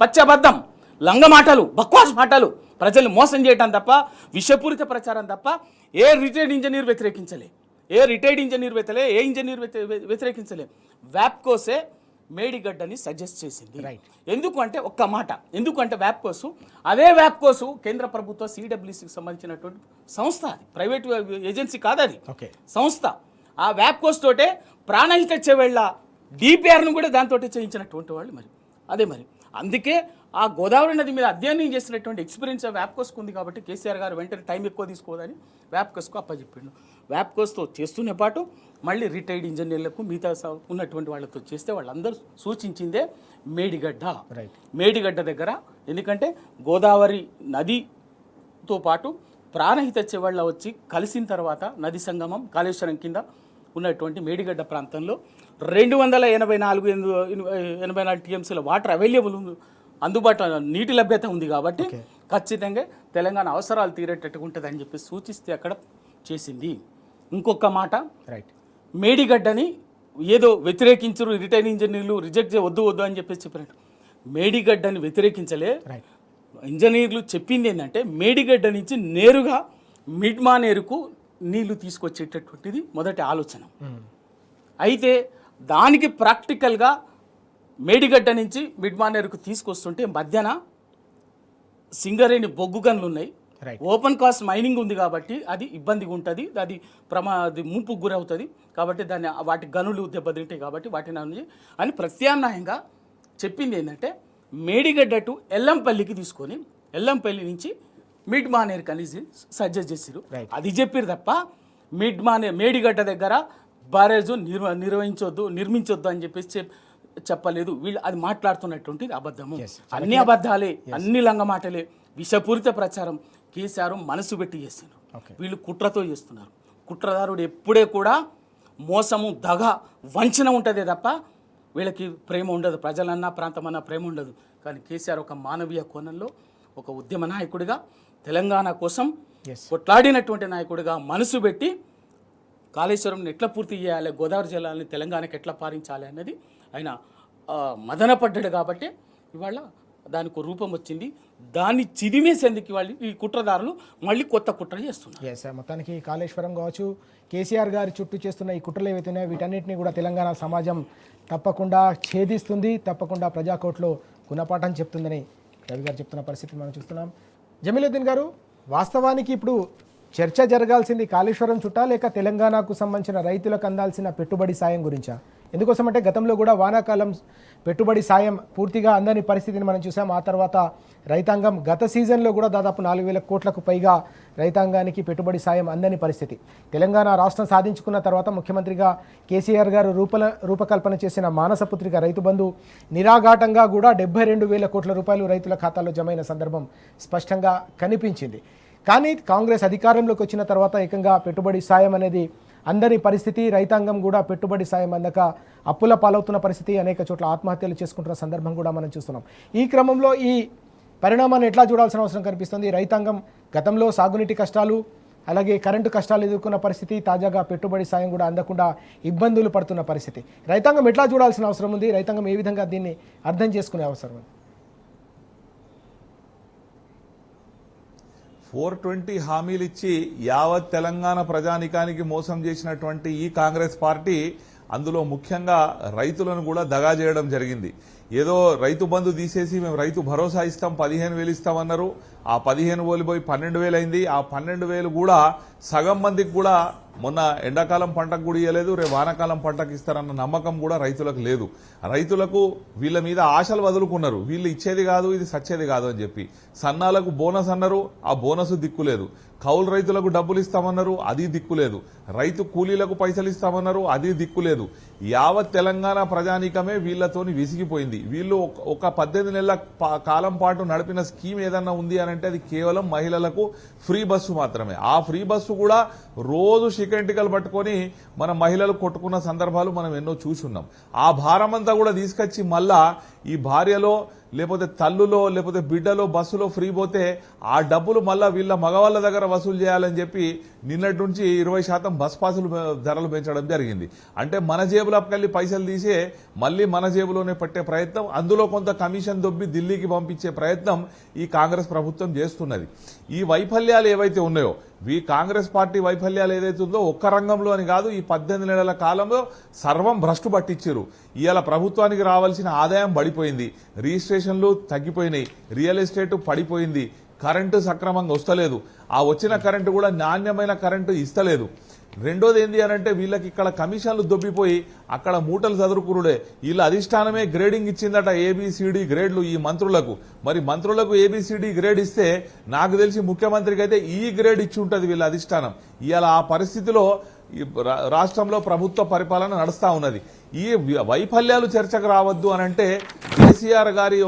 పచ్చబద్ధం, లంగ మాటలు, బక్వాస్ మాటలు, ప్రజల్ని మోసం చేయటం తప్ప, విషపూరిత ప్రచారం తప్ప ఏ రిటైర్డ్ ఇంజనీర్ వ్యతిరేకించలే. ఏ ఇంజనీర్ వ్యతిరేకించలే. వ్యాప్కోసే మేడిగడ్డని సజెస్ట్ చేసింది. ఎందుకంటే ఒక్క మాట, ఎందుకంటే వ్యాప్కోసు కేంద్ర ప్రభుత్వ సిడబ్ల్యూసికి సంబంధించినటువంటి సంస్థ, అది ప్రైవేట్ ఏజెన్సీ కాదు, అది సంస్థ. ఆ వ్యాప్కోస్ తోటే ప్రాణహిత చెవెళ్ళ డిపిఆర్ను కూడా దాంతో చేయించినటువంటి వాళ్ళు. మరి అందుకే ఆ గోదావరి నది మీద అధ్యయనం చేసినటువంటి ఎక్స్పీరియన్స్ వ్యాప్కోస్కు ఉంది కాబట్టి కేసీఆర్ గారు వెంటనే టైం ఎక్కువ తీసుకోదని వ్యాప్కోస్కు అప్పచెప్పిండు. వ్యాప్కోస్తో చేస్తూనే పాటు మళ్ళీ రిటైర్డ్ ఇంజనీర్లకు మిగతా ఉన్నటువంటి వాళ్ళతో చేస్తే వాళ్ళందరూ సూచించిందే మేడిగడ్డ దగ్గర. ఎందుకంటే గోదావరి నదితో పాటు ప్రాణహిత చెవళ్ళ వచ్చి కలిసిన తర్వాత నది సంగమం కాళేశ్వరం కింద ఉన్నటువంటి మేడిగడ్డ ప్రాంతంలో 284 టీఎంసీల వాటర్ అవైలబుల్ అందుబాటులో నీటి లభ్యత ఉంది కాబట్టి ఖచ్చితంగా తెలంగాణ అవసరాలు తీరేటట్టుగా ఉంటుంది అని చెప్పి సూచిస్తే అక్కడ చేసింది. ఇంకొక మాట, మేడిగడ్డని ఏదో వ్యతిరేకించరు రిటైర్డ్ ఇంజనీర్లు, రిజెక్ట్ వద్దు అని చెప్పేసి చెప్పినట్టు మేడిగడ్డని వ్యతిరేకించలే. ఇంజనీర్లు చెప్పింది ఏంటంటే మేడిగడ్డ నుంచి నేరుగా మిడ్మానేరుకు నీళ్లు తీసుకొచ్చేటటువంటిది మొదటి ఆలోచన. అయితే దానికి ప్రాక్టికల్గా మేడిగడ్డ నుంచి మిడ్మానేరుకు తీసుకొస్తుంటే మధ్యన సింగరేణి బొగ్గు గనులు ఉన్నాయి, ఓపెన్ కాస్ట్ మైనింగ్ ఉంది కాబట్టి అది ఇబ్బందిగా ఉంటుంది, అది ముంపుకు గురవుతుంది కాబట్టి వాటి గనులు దెబ్బతింటాయి కాబట్టి వాటిని అని ప్రత్యామ్నాయంగా చెప్పింది ఏంటంటే మేడిగడ్డ టు ఎల్లంపల్లికి తీసుకొని ఎల్లంపల్లి నుంచి మిడ్మానేరుకి అని సజెస్ట్ చేసిరు. అది చెప్పారు తప్ప మేడిగడ్డ దగ్గర బ్యారేజ్ నిర్మించొద్దు అని చెప్పేసి చెప్పలేదు. వీళ్ళు అది మాట్లాడుతున్నటువంటిది అబద్ధము. అన్ని అబద్ధాలే, అన్ని లంగ మాటలే, విషపూరిత ప్రచారం కేసీఆర్ మనసు పెట్టి చేస్తున్నారు. వీళ్ళు కుట్రతో చేస్తున్నారు. కుట్రదారుడు ఎప్పుడే కూడా మోసము, దగ, వంచన ఉంటుందే తప్ప వీళ్ళకి ప్రేమ ఉండదు. ప్రజలన్నా ప్రాంతమన్నా ప్రేమ ఉండదు. కానీ కేసీఆర్ ఒక మానవీయ కోణంలో ఒక ఉద్యమ నాయకుడిగా, తెలంగాణ కోసం కొట్లాడినటువంటి నాయకుడిగా మనసు పెట్టి కాళేశ్వరంని ఎట్లా పూర్తి చేయాలి, గోదావరి జలాన్ని తెలంగాణకి ఎట్లా పారించాలి అన్నది ఆయన మదన పడ్డాడు కాబట్టి ఇవాళ దానికి రూపం వచ్చింది. దాన్ని చిదిమేసేందుకు వాళ్ళు ఈ కుట్రదారులు మళ్ళీ కొత్త కుట్ర చేస్తున్నారు. మొత్తానికి కాళేశ్వరం కావచ్చు, కేసీఆర్ గారి చుట్టూ చేస్తున్న ఈ కుట్రలు ఏవైతున్నాయో వీటన్నిటిని కూడా తెలంగాణ సమాజం తప్పకుండా ఛేదిస్తుంది, తప్పకుండా ప్రజాకోర్టులో గుణపాఠం చెప్తుందని రవి గారు చెప్తున్న పరిస్థితి మనం చూస్తున్నాం. జమీలుద్దీన్ గారు, వాస్తవానికి ఇప్పుడు చర్చ జరగాల్సింది కాళేశ్వరం చుట్టా లేక తెలంగాణకు సంబంధించిన రైతులకు అందాల్సిన పెట్టుబడి సాయం గురించా? ఎందుకోసమంటే గతంలో కూడా వానాకాలం పెట్టుబడి సాయం పూర్తిగా అందని పరిస్థితిని మనం చూసాం. ఆ తర్వాత రైతాంగం గత సీజన్లో కూడా దాదాపు 4,000 కోట్లకు పైగా రైతాంగానికి పెట్టుబడి సాయం అందని పరిస్థితి. తెలంగాణ రాష్ట్రం సాధించుకున్న తర్వాత ముఖ్యమంత్రిగా కేసీఆర్ గారు రూపకల్పన చేసిన మానసపుత్రిక రైతు బంధు నిరాఘాటంగా కూడా 72,000 కోట్ల రూపాయలు రైతుల ఖాతాల్లో జమైన సందర్భం స్పష్టంగా కనిపించింది. కానీ కాంగ్రెస్ అధికారంలోకి వచ్చిన తర్వాత ఏకంగా పెట్టుబడి సాయం అనేది అందని పరిస్థితి, రైతాంగం కూడా పెట్టుబడి సాయం అందక అప్పుల పాలవుతున్న పరిస్థితి, అనేక చోట్ల ఆత్మహత్యలు చేసుకుంటున్న సందర్భం కూడా మనం చూస్తున్నాం. ఈ క్రమంలో ఈ పరిణామాన్ని ఎట్లా చూడాల్సిన అవసరం కనిపిస్తుంది? రైతాంగం గతంలో సాగునీటి కష్టాలు అలాగే కరెంటు కష్టాలు ఎదుర్కొన్న పరిస్థితి, తాజాగా పెట్టుబడి సాయం కూడా అందకుండా ఇబ్బందులు పడుతున్న పరిస్థితి. రైతాంగం ఎట్లా చూడాల్సిన అవసరం ఉంది? రైతాంగం ఏ విధంగా దీన్ని అర్థం చేసుకునే అవసరం ఉంది? 420 హామీలు ఇచ్చి యావత్ తెలంగాణ ప్రజానికానికి మోసం చేసినటువంటి ఈ కాంగ్రెస్ పార్టీ అందులో ముఖ్యంగా రైతులను కూడా దగా చేయడం జరిగింది. ఏదో రైతు బంధు తీసేసి మేము రైతు భరోసా ఇస్తాం 15,000 ఇస్తామన్నారు. ఆ 15,000 పోయి 12,000 అయింది. ఆ 12,000 కూడా సగం మందికి కూడా మొన్న ఎండాకాలం పంటకు కూడా ఇవ్వలేదు, రేపు వానాకాలం పంటకు ఇస్తారన్న నమ్మకం కూడా రైతులకు లేదు. రైతులకు వీళ్ళ మీద ఆశలు వదులుకున్నారు. వీళ్ళు ఇచ్చేది కాదు, ఇది సచ్చేది కాదు అని చెప్పి. సన్నాలకు బోనస్ అన్నారు, ఆ బోనస్ దిక్కులేదు. కౌలు రైతులకు డబ్బులు ఇస్తామన్నారు, అది దిక్కులేదు. రైతు కూలీలకు పైసలు ఇస్తామన్నారు, అది దిక్కులేదు. యావత్ తెలంగాణ ప్రజానీకమే వీళ్లతోని విసిగిపోయింది. వీళ్ళు ఒక 18 నెలల కాలం పాటు నడిపిన స్కీమ్ ఏదన్నా ఉంది అని అంటే అది కేవలం మహిళలకు ఫ్రీ బస్సు మాత్రమే. ఆ ఫ్రీ బస్సు కూడా రోజు శిఖంటికలు పట్టుకొని మన మహిళలు కొట్టుకున్న సందర్భాలు మనం ఎన్నో చూసున్నాం. ఆ భారమంతా కూడా తీసుకొచ్చి మళ్ళా ఈ భార్యలో లేకపోతే తల్లులో లేకపోతే బిడ్డలో బస్సులో ఫ్రీ పోతే ఆ డబ్బులు మళ్ళా వీళ్ళ మగవాళ్ళ దగ్గర వసూలు చేయాలని చెప్పి నిన్నటి నుంచి 20% బస్ పాసులు ధరలు పెంచడం జరిగింది. అంటే మన జేబులోకి వెళ్ళి పైసలు తీసే మళ్ళీ మన జేబులోనే పెట్టే ప్రయత్నం, అందులో కొంత కమిషన్ దొబ్బి ఢిల్లీకి పంపించే ప్రయత్నం ఈ కాంగ్రెస్ ప్రభుత్వం చేస్తున్నది. ఈ వైఫల్యాలు ఏవైతే ఉన్నాయో ఈ కాంగ్రెస్ పార్టీ వైఫల్యాలు ఏదైతే ఉందో ఒక్క రంగంలో అని కాదు, ఈ 18 నెలల కాలంలో సర్వం భ్రష్టు పట్టించారు. ఇవాళ ప్రభుత్వానికి రావాల్సిన ఆదాయం పడిపోయింది, రిజిస్ట్రేషన్లు తగ్గిపోయినాయి, రియల్ ఎస్టేట్ పడిపోయింది, కరెంటు సక్రమంగా వస్తలేదు, ఆ వచ్చిన కరెంటు కూడా నాణ్యమైన కరెంటు ఇస్తలేదు. రెండోది ఏంది అనంటే వీళ్ళకి ఇక్కడ కమిషన్లు దొబ్బిపోయి అక్కడ మూటలు చదురుకురుడే. వీళ్ళ అధిష్టానమే గ్రేడింగ్ ఇచ్చిందట ఏబిసిడి గ్రేడ్లు ఈ మంత్రులకు. మరి మంత్రులకు ఏబిసిడి గ్రేడ్ ఇస్తే నాకు తెలిసి ముఖ్యమంత్రికి అయితే ఈ గ్రేడ్ ఇచ్చి ఉంటది వీళ్ళ అధిష్టానం. ఇవాళ ఆ పరిస్థితిలో రాష్ట్రంలో ప్రభుత్వ పరిపాలన నడుస్తా ఉన్నది. ఈ వైఫల్యాలు చర్చకు రావద్దు అనంటే కేసీఆర్ గారి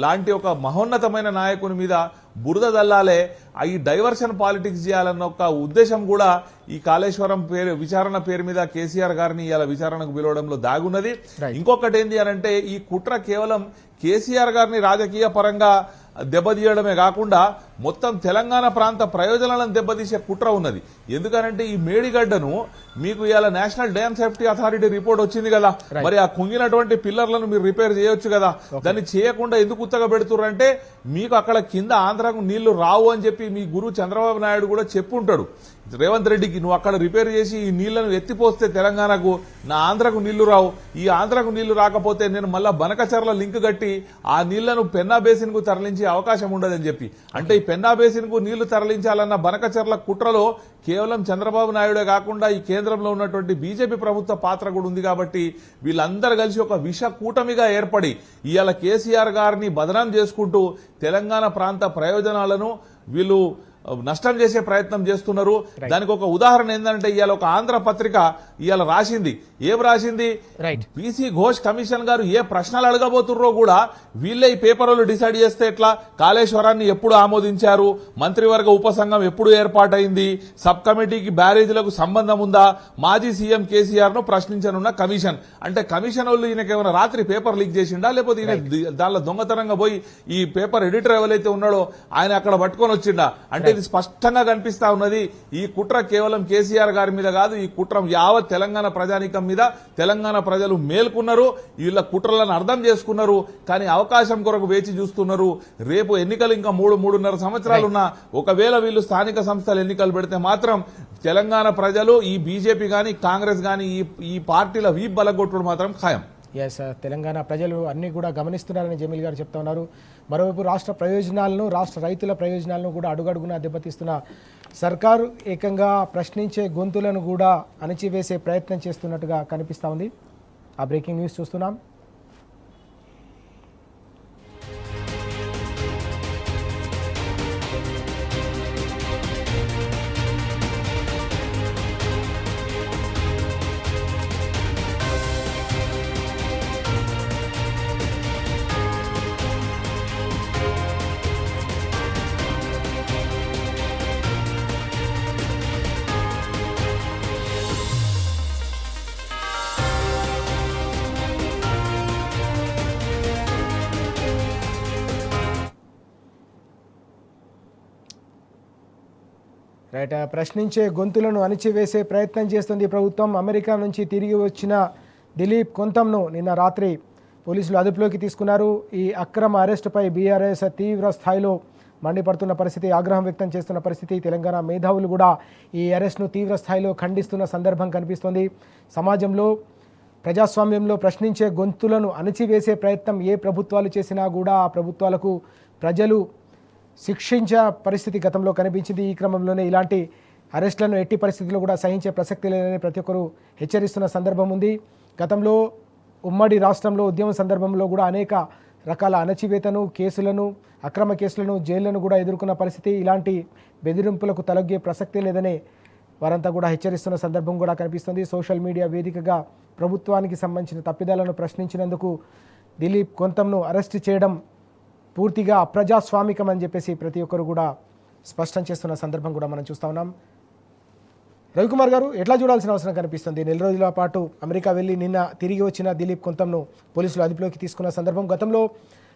లాంటి ఒక మహోన్నతమైన నాయకుని మీద బురద దల్లాలే, ఈ డైవర్షన్ పాలిటిక్స్ చేయాలన్న ఒక ఉద్దేశం కూడా ఈ కాళేశ్వరం విచారణ పేరు మీద కేసీఆర్ గారిని ఇవాళ విచారణకు పిలవడంలో దాగున్నది. ఇంకొకటి ఏంది అనంటే ఈ కుట్ర కేవలం కేసీఆర్ గారిని రాజకీయ పరంగా దెబ్బతీయడమే కాకుండా మొత్తం తెలంగాణ ప్రాంత ప్రయోజనాలను దెబ్బతీసే కుట్ర ఉన్నది. ఎందుకనంటే ఈ మేడిగడ్డను మీకు ఇవాళ national dam safety authority report వచ్చింది కదా, మరి ఆ కుంగినటువంటి పిల్లర్లను మీరు రిపేర్ చేయొచ్చు కదా, దాన్ని చేయకుండా ఎందుకు ఉత్తగా పెడుతుర్రంటే మీకు అక్కడ కింద ఆంధ్రకు నీళ్లు రావు అని చెప్పి మీ గురువు చంద్రబాబు నాయుడు కూడా చెప్పుంటాడు రేవంత్ రెడ్డికి. నువ్వు అక్కడ రిపేర్ చేసి ఈ నీళ్లను ఎత్తిపోస్తే తెలంగాణకు నా ఆంధ్రకు నీళ్లు రావు, ఈ ఆంధ్రకు నీళ్లు రాకపోతే నేను మళ్ళా బనకచర్ల లింక్ కట్టి ఆ నీళ్లను పెన్నా బేసిన్ కు తరలించే అవకాశం ఉండదని చెప్పి. అంటే ఈ పెన్నా బేసిన్ కు నీళ్లు తరలించాలన్న బనకచర్ల కుట్రలో కేవలం చంద్రబాబు నాయుడే కాకుండా ఈ కేంద్రంలో ఉన్నటువంటి బీజేపీ ప్రభుత్వ పాత్ర కూడా ఉంది. కాబట్టి వీళ్ళందరూ కలిసి ఒక విష కూటమిగా ఏర్పడి ఇవాళ కేసీఆర్ గారిని బదనాం చేసుకుంటూ తెలంగాణ ప్రాంత ప్రయోజనాలను వీళ్ళు నష్టం చేసే ప్రయత్నం చేస్తున్నారు. దానికి ఒక ఉదాహరణ ఏంటంటే ఇవాళ ఒక ఆంధ్ర పత్రిక ఇవాళ రాసింది. ఏం రాసింది? బీసీ ఘోష్ కమిషన్ గారు ఏ ప్రశ్నలు అడగబోతుర్రో కూడా వీళ్ళే ఈ పేపర్లు డిసైడ్ చేస్తే ఎట్లా, కాళేశ్వరాన్ని ఎప్పుడు ఆమోదించారు, మంత్రివర్గ ఉపసంఘం ఎప్పుడు ఏర్పాటైంది, సబ్ కమిటీకి బ్యారేజీలకు సంబంధం ఉందా, మాజీ సీఎం కేసీఆర్ ను ప్రశ్నించనున్న కమిషన్. అంటే కమిషన్ వాళ్ళు ఈయనకేమైనా రాత్రి పేపర్ లీక్ చేసిండా, లేకపోతే ఈయన దానిలో దొంగతనంగా పోయి ఈ పేపర్ ఎడిటర్ ఎవరైతే ఉన్నాడో ఆయన అక్కడ పట్టుకొని వచ్చిండా? అంటే ఇది స్పష్టంగా కనిపిస్తా ఉన్నది. ఈ కుట్ర కేవలం కేసీఆర్ గారి మీద కాదు, ఈ కుట్ర యావత్ తెలంగాణ ప్రజానీకం మీద. తెలంగాణ ప్రజలు మేల్కొన్నారు, వీళ్ళ కుట్రలను అర్థం చేసుకున్నారు, కానీ అవకాశం కొరకు వేచి చూస్తున్నారు. రేపు ఎన్నికలు ఇంకా 3-3.5 సంవత్సరాలున్నా ఒకవేళ వీళ్ళు స్థానిక సంస్థలు ఎన్నికలు పెడితే మాత్రం తెలంగాణ ప్రజలు ఈ బీజేపీ గాని కాంగ్రెస్ గాని ఈ పార్టీల వీప్ బలగొట్టుడు మాత్రం ఖాయం. ఎస్, తెలంగాణ ప్రజలు అన్నీ కూడా గమనిస్తున్నారని జమీల్ గారు చెప్తా ఉన్నారు. మరోవైపు రాష్ట్ర ప్రయోజనాలను, రాష్ట్ర రైతుల ప్రయోజనాలను కూడా అడుగడుగునా దెబ్బతీస్తున్న సర్కారు ఏకంగా ప్రశ్నించే గొంతులను కూడా అణిచివేసే ప్రయత్నం చేస్తున్నట్టుగా కనిపిస్తూ ఉంది. ఆ బ్రేకింగ్ న్యూస్ చూస్తున్నాం. రైట్, ప్రశ్నించే గొంతులను అణిచివేసే ప్రయత్నం చేస్తుంది ప్రభుత్వం. అమెరికా నుంచి తిరిగి వచ్చిన దిలీప్ కొంతంను నిన్న రాత్రి పోలీసులు అదుపులోకి తీసుకున్నారు. ఈ అక్రమ అరెస్టుపై బీఆర్ఎస్ తీవ్ర స్థాయిలో మండిపడుతున్న పరిస్థితి, ఆగ్రహం వ్యక్తం చేస్తున్న పరిస్థితి. తెలంగాణ మేధావులు కూడా ఈ అరెస్ట్ను తీవ్ర స్థాయిలో ఖండిస్తున్న సందర్భం కనిపిస్తోంది. సమాజంలో, ప్రజాస్వామ్యంలో ప్రశ్నించే గొంతులను అణిచివేసే ప్రయత్నం ఏ ప్రభుత్వాలు చేసినా కూడా ఆ ప్రభుత్వాలకు ప్రజలు శిక్షించే పరిస్థితి గతంలో కనిపించింది. ఈ క్రమంలోనే ఇలాంటి అరెస్టులను ఎట్టి పరిస్థితుల్లో కూడా సహించే ప్రసక్తి లేదని ప్రతి ఒక్కరూ హెచ్చరిస్తున్న సందర్భం ఉంది. గతంలో ఉమ్మడి రాష్ట్రంలో ఉద్యమం సందర్భంలో కూడా అనేక రకాల అణచివేతను, కేసులను, అక్రమ కేసులను, జైళ్లను కూడా ఎదుర్కొన్న పరిస్థితి. ఇలాంటి బెదిరింపులకు తలొగ్గే ప్రసక్తే లేదనే వారంతా కూడా హెచ్చరిస్తున్న సందర్భం కూడా కనిపిస్తుంది. సోషల్ మీడియా వేదికగా ప్రభుత్వానికి సంబంధించిన తప్పిదాలను ప్రశ్నించినందుకు దిలీప్ కొంతంను అరెస్ట్ చేయడం పూర్తిగా అప్రజాస్వామికం అని చెప్పేసి ప్రతి ఒక్కరు కూడా స్పష్టం చేస్తున్న సందర్భం కూడా మనం చూస్తూ ఉన్నాం. రవికుమార్ గారు, ఎట్లా చూడాల్సిన అవసరం కనిపిస్తుంది? నెల రోజుల పాటు అమెరికా వెళ్ళి నిన్న తిరిగి వచ్చిన దిలీప్ కొంతంను పోలీసులు అదుపులోకి తీసుకున్న సందర్భం, గతంలో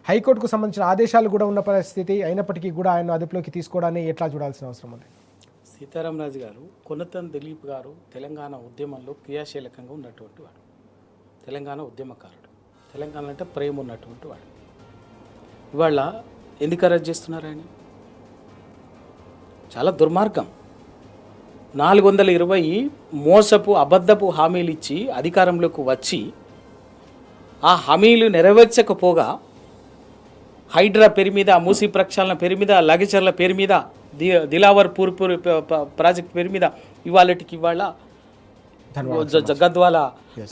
హైకోర్టుకు సంబంధించిన ఆదేశాలు కూడా ఉన్న పరిస్థితి అయినప్పటికీ కూడా ఆయన అదుపులోకి తీసుకోవడాన్ని ఎట్లా చూడాల్సిన అవసరం ఉంది? సీతారామరాజు గారు, కొనతం దిలీప్ గారు తెలంగాణ ఉద్యమంలో క్రియాశీలకంగా ఉన్నటువంటి వాడు, తెలంగాణ ఉద్యమకారుడు, తెలంగాణ అంటే ప్రేమ ఉన్నటువంటి వాడు. ఇవాళ ఎందుకు అరెస్ట్ చేస్తున్నారు ఆయన? చాలా దుర్మార్గం. 420 మోసపు అబద్ధపు హామీలు ఇచ్చి అధికారంలోకి వచ్చి ఆ హామీలు నెరవేర్చకపోగా హైడ్రా పేరు మీద, మూసీ ప్రక్షాళన పేరు మీద, లగచర్ల పేరు మీద, దిలావర్ పూర్పూర్ ప్రాజెక్ట్ పేరు మీద ఇవాళ గద్వాల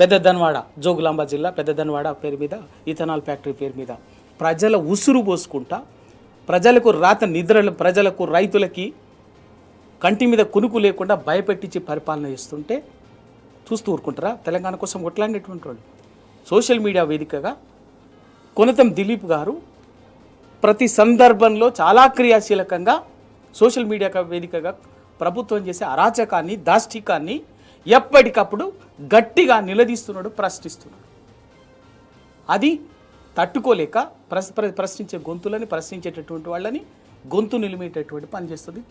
పెద్ద ధన్వాడ, జోగులాంబ జిల్లా పెద్ద ధన్వాడ పేరు మీద, ఇథనాల్ ఫ్యాక్టరీ పేరు మీద ప్రజల ఉసురు పోసుకుంటా, ప్రజలకు రాత నిద్రలు, ప్రజలకు, రైతులకి కంటి మీద కునుకు లేకుండా భయపెట్టించి పరిపాలన చేస్తుంటే చూస్తూ ఊరుకుంటారా? తెలంగాణ కోసం కొట్లాడినటువంటి వాళ్ళు. సోషల్ మీడియా వేదికగా కొనతం దిలీప్ గారు ప్రతి సందర్భంలో చాలా క్రియాశీలకంగా సోషల్ మీడియా వేదికగా ప్రభుత్వం చేసే అరాచకాన్ని, దాష్టికాన్ని ఎప్పటికప్పుడు గట్టిగా నిలదీస్తున్నాడు, ప్రశ్నిస్తున్నాడు. అది తట్టుకోలేక ప్రశ్నించే గొంతులని, ప్రశ్నించేటటువంటి వాళ్ళని గొంతు నిలిమేటటువంటి పని చేస్తుంది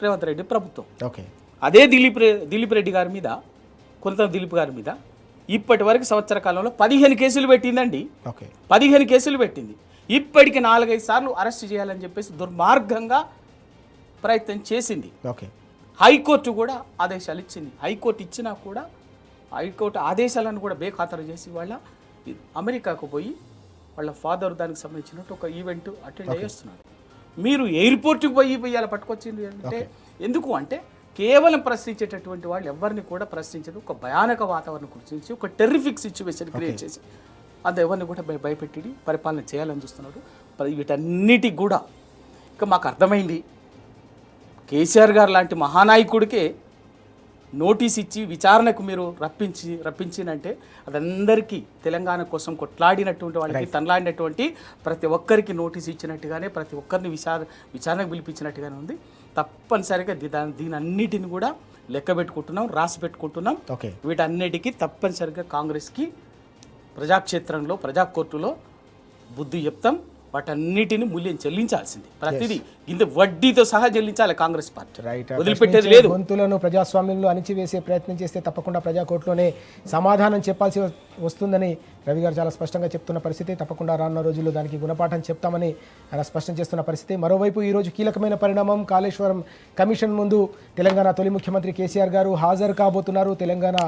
రేవంత్ రెడ్డి ప్రభుత్వం. ఓకే, అదే దిలీప్ రెడ్డి గారి మీద, కొంత దిలీప్ గారి మీద ఇప్పటి వరకు సంవత్సర కాలంలో 15 కేసులు పెట్టిందండి. 15 కేసులు పెట్టింది. ఇప్పటికి 4-5 సార్లు అరెస్ట్ చేయాలని చెప్పేసి దుర్మార్గంగా ప్రయత్నం చేసింది. హైకోర్టు కూడా ఆదేశాలు ఇచ్చింది. హైకోర్టు ఇచ్చినా కూడా హైకోర్టు ఆదేశాలను కూడా బేఖాతరు చేసి వాళ్ళ అమెరికాకు పోయి వాళ్ళ ఫాదర్ దానికి సంబంధించినట్టు ఒక ఈవెంట్ అటెండ్ చేస్తున్నారు. మీరు ఎయిర్పోర్ట్కి పోయి ఇవాళ పట్టుకొచ్చింది అంటే ఎందుకు అంటే కేవలం ప్రశ్నించేటటువంటి వాళ్ళు ఎవరిని కూడా ప్రశ్నించదు, ఒక భయానక వాతావరణం సృష్టించి ఒక టెర్రిఫిక్ సిచ్యువేషన్ క్రియేట్ చేసి అది ఎవరిని కూడా భయపెట్టి పరిపాలన చేయాలని చూస్తున్నారు. వీటన్నిటికి కూడా ఇక మాకు అర్థమైంది, కేసీఆర్ గారు లాంటి మహానాయకుడికే నోటీస్ ఇచ్చి విచారణకు మీరు రప్పించినంటే అదందరికీ తెలంగాణ కోసం కొట్లాడినటువంటి వాళ్ళకి, తనలాడినటువంటి ప్రతి ఒక్కరికి నోటీస్ ఇచ్చినట్టుగానే, ప్రతి ఒక్కరిని విచారణకు పిలిపించినట్టుగానే ఉంది. తప్పనిసరిగా దీని అన్నిటిని కూడా లెక్క పెట్టుకుంటున్నాం, రాసి పెట్టుకుంటున్నాం. వీటన్నిటికీ తప్పనిసరిగా కాంగ్రెస్కి ప్రజాక్షేత్రంలో, ప్రజా కోర్టులో బుద్ధి చెప్తాం. వాటన్నిటిని మూల్యం చెల్లించాల్సింది. ప్రతిదీ ఇంత వడ్డీతో సహా చెల్లించాలి కాంగ్రెస్ పార్టీ, రైట్. వదిలిపెట్టేది లేదు. గొంతులను ప్రజాస్వామ్యంలో అణిచివేసే ప్రయత్నం చేస్తే తప్పకుండా ప్రజాకోర్టులోనే సమాధానం చెప్పాల్సి వస్తుందని రవి గారు చాలా స్పష్టంగా చెప్తున్న పరిస్థితి. తప్పకుండా రానున్న రోజుల్లో దానికి గుణపాఠం చెప్తామని ఆయన స్పష్టం చేస్తున్న పరిస్థితి. మరోవైపు ఈరోజు కీలకమైన పరిణామం, కాళేశ్వరం కమిషన్ ముందు తెలంగాణ తొలి ముఖ్యమంత్రి కేసీఆర్ గారు హాజరు కాబోతున్నారు. తెలంగాణ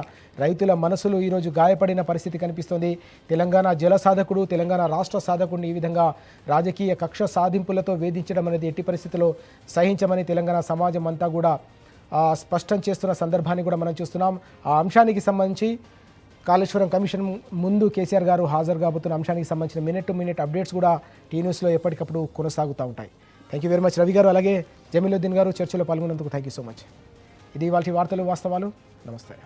రైతుల మనసులు ఈరోజు గాయపడిన పరిస్థితి కనిపిస్తోంది. తెలంగాణ జల సాధకుడు, తెలంగాణ రాష్ట్ర సాధకుడిని ఈ విధంగా రాజకీయ కక్ష సాధింపులతో వేధించడం అనేది ఎట్టి పరిస్థితుల్లో సహించమని తెలంగాణ సమాజం అంతా కూడా స్పష్టం చేస్తున్న సందర్భాన్ని కూడా మనం చూస్తున్నాం. ఆ అంశానికి సంబంధించి కాళేశ్వరం కమిషన్ ముందు కేసీఆర్ గారు హాజరు కాబోతున్న అంశానికి సంబంధించిన మినిట్ టు మినిట్ అప్డేట్స్ కూడా టీ న్యూస్లో ఎప్పటికప్పుడు కొనసాగుతూ ఉంటాయి. Thank you very much Ravi గారు, అలాగే జమీలుద్దీన్ గారు చర్చలో పాల్గొన్నందుకు థ్యాంక్ యూ సో మచ్. ఇది ఇవాళ వార్తలు వాస్తవాలు. నమస్తే.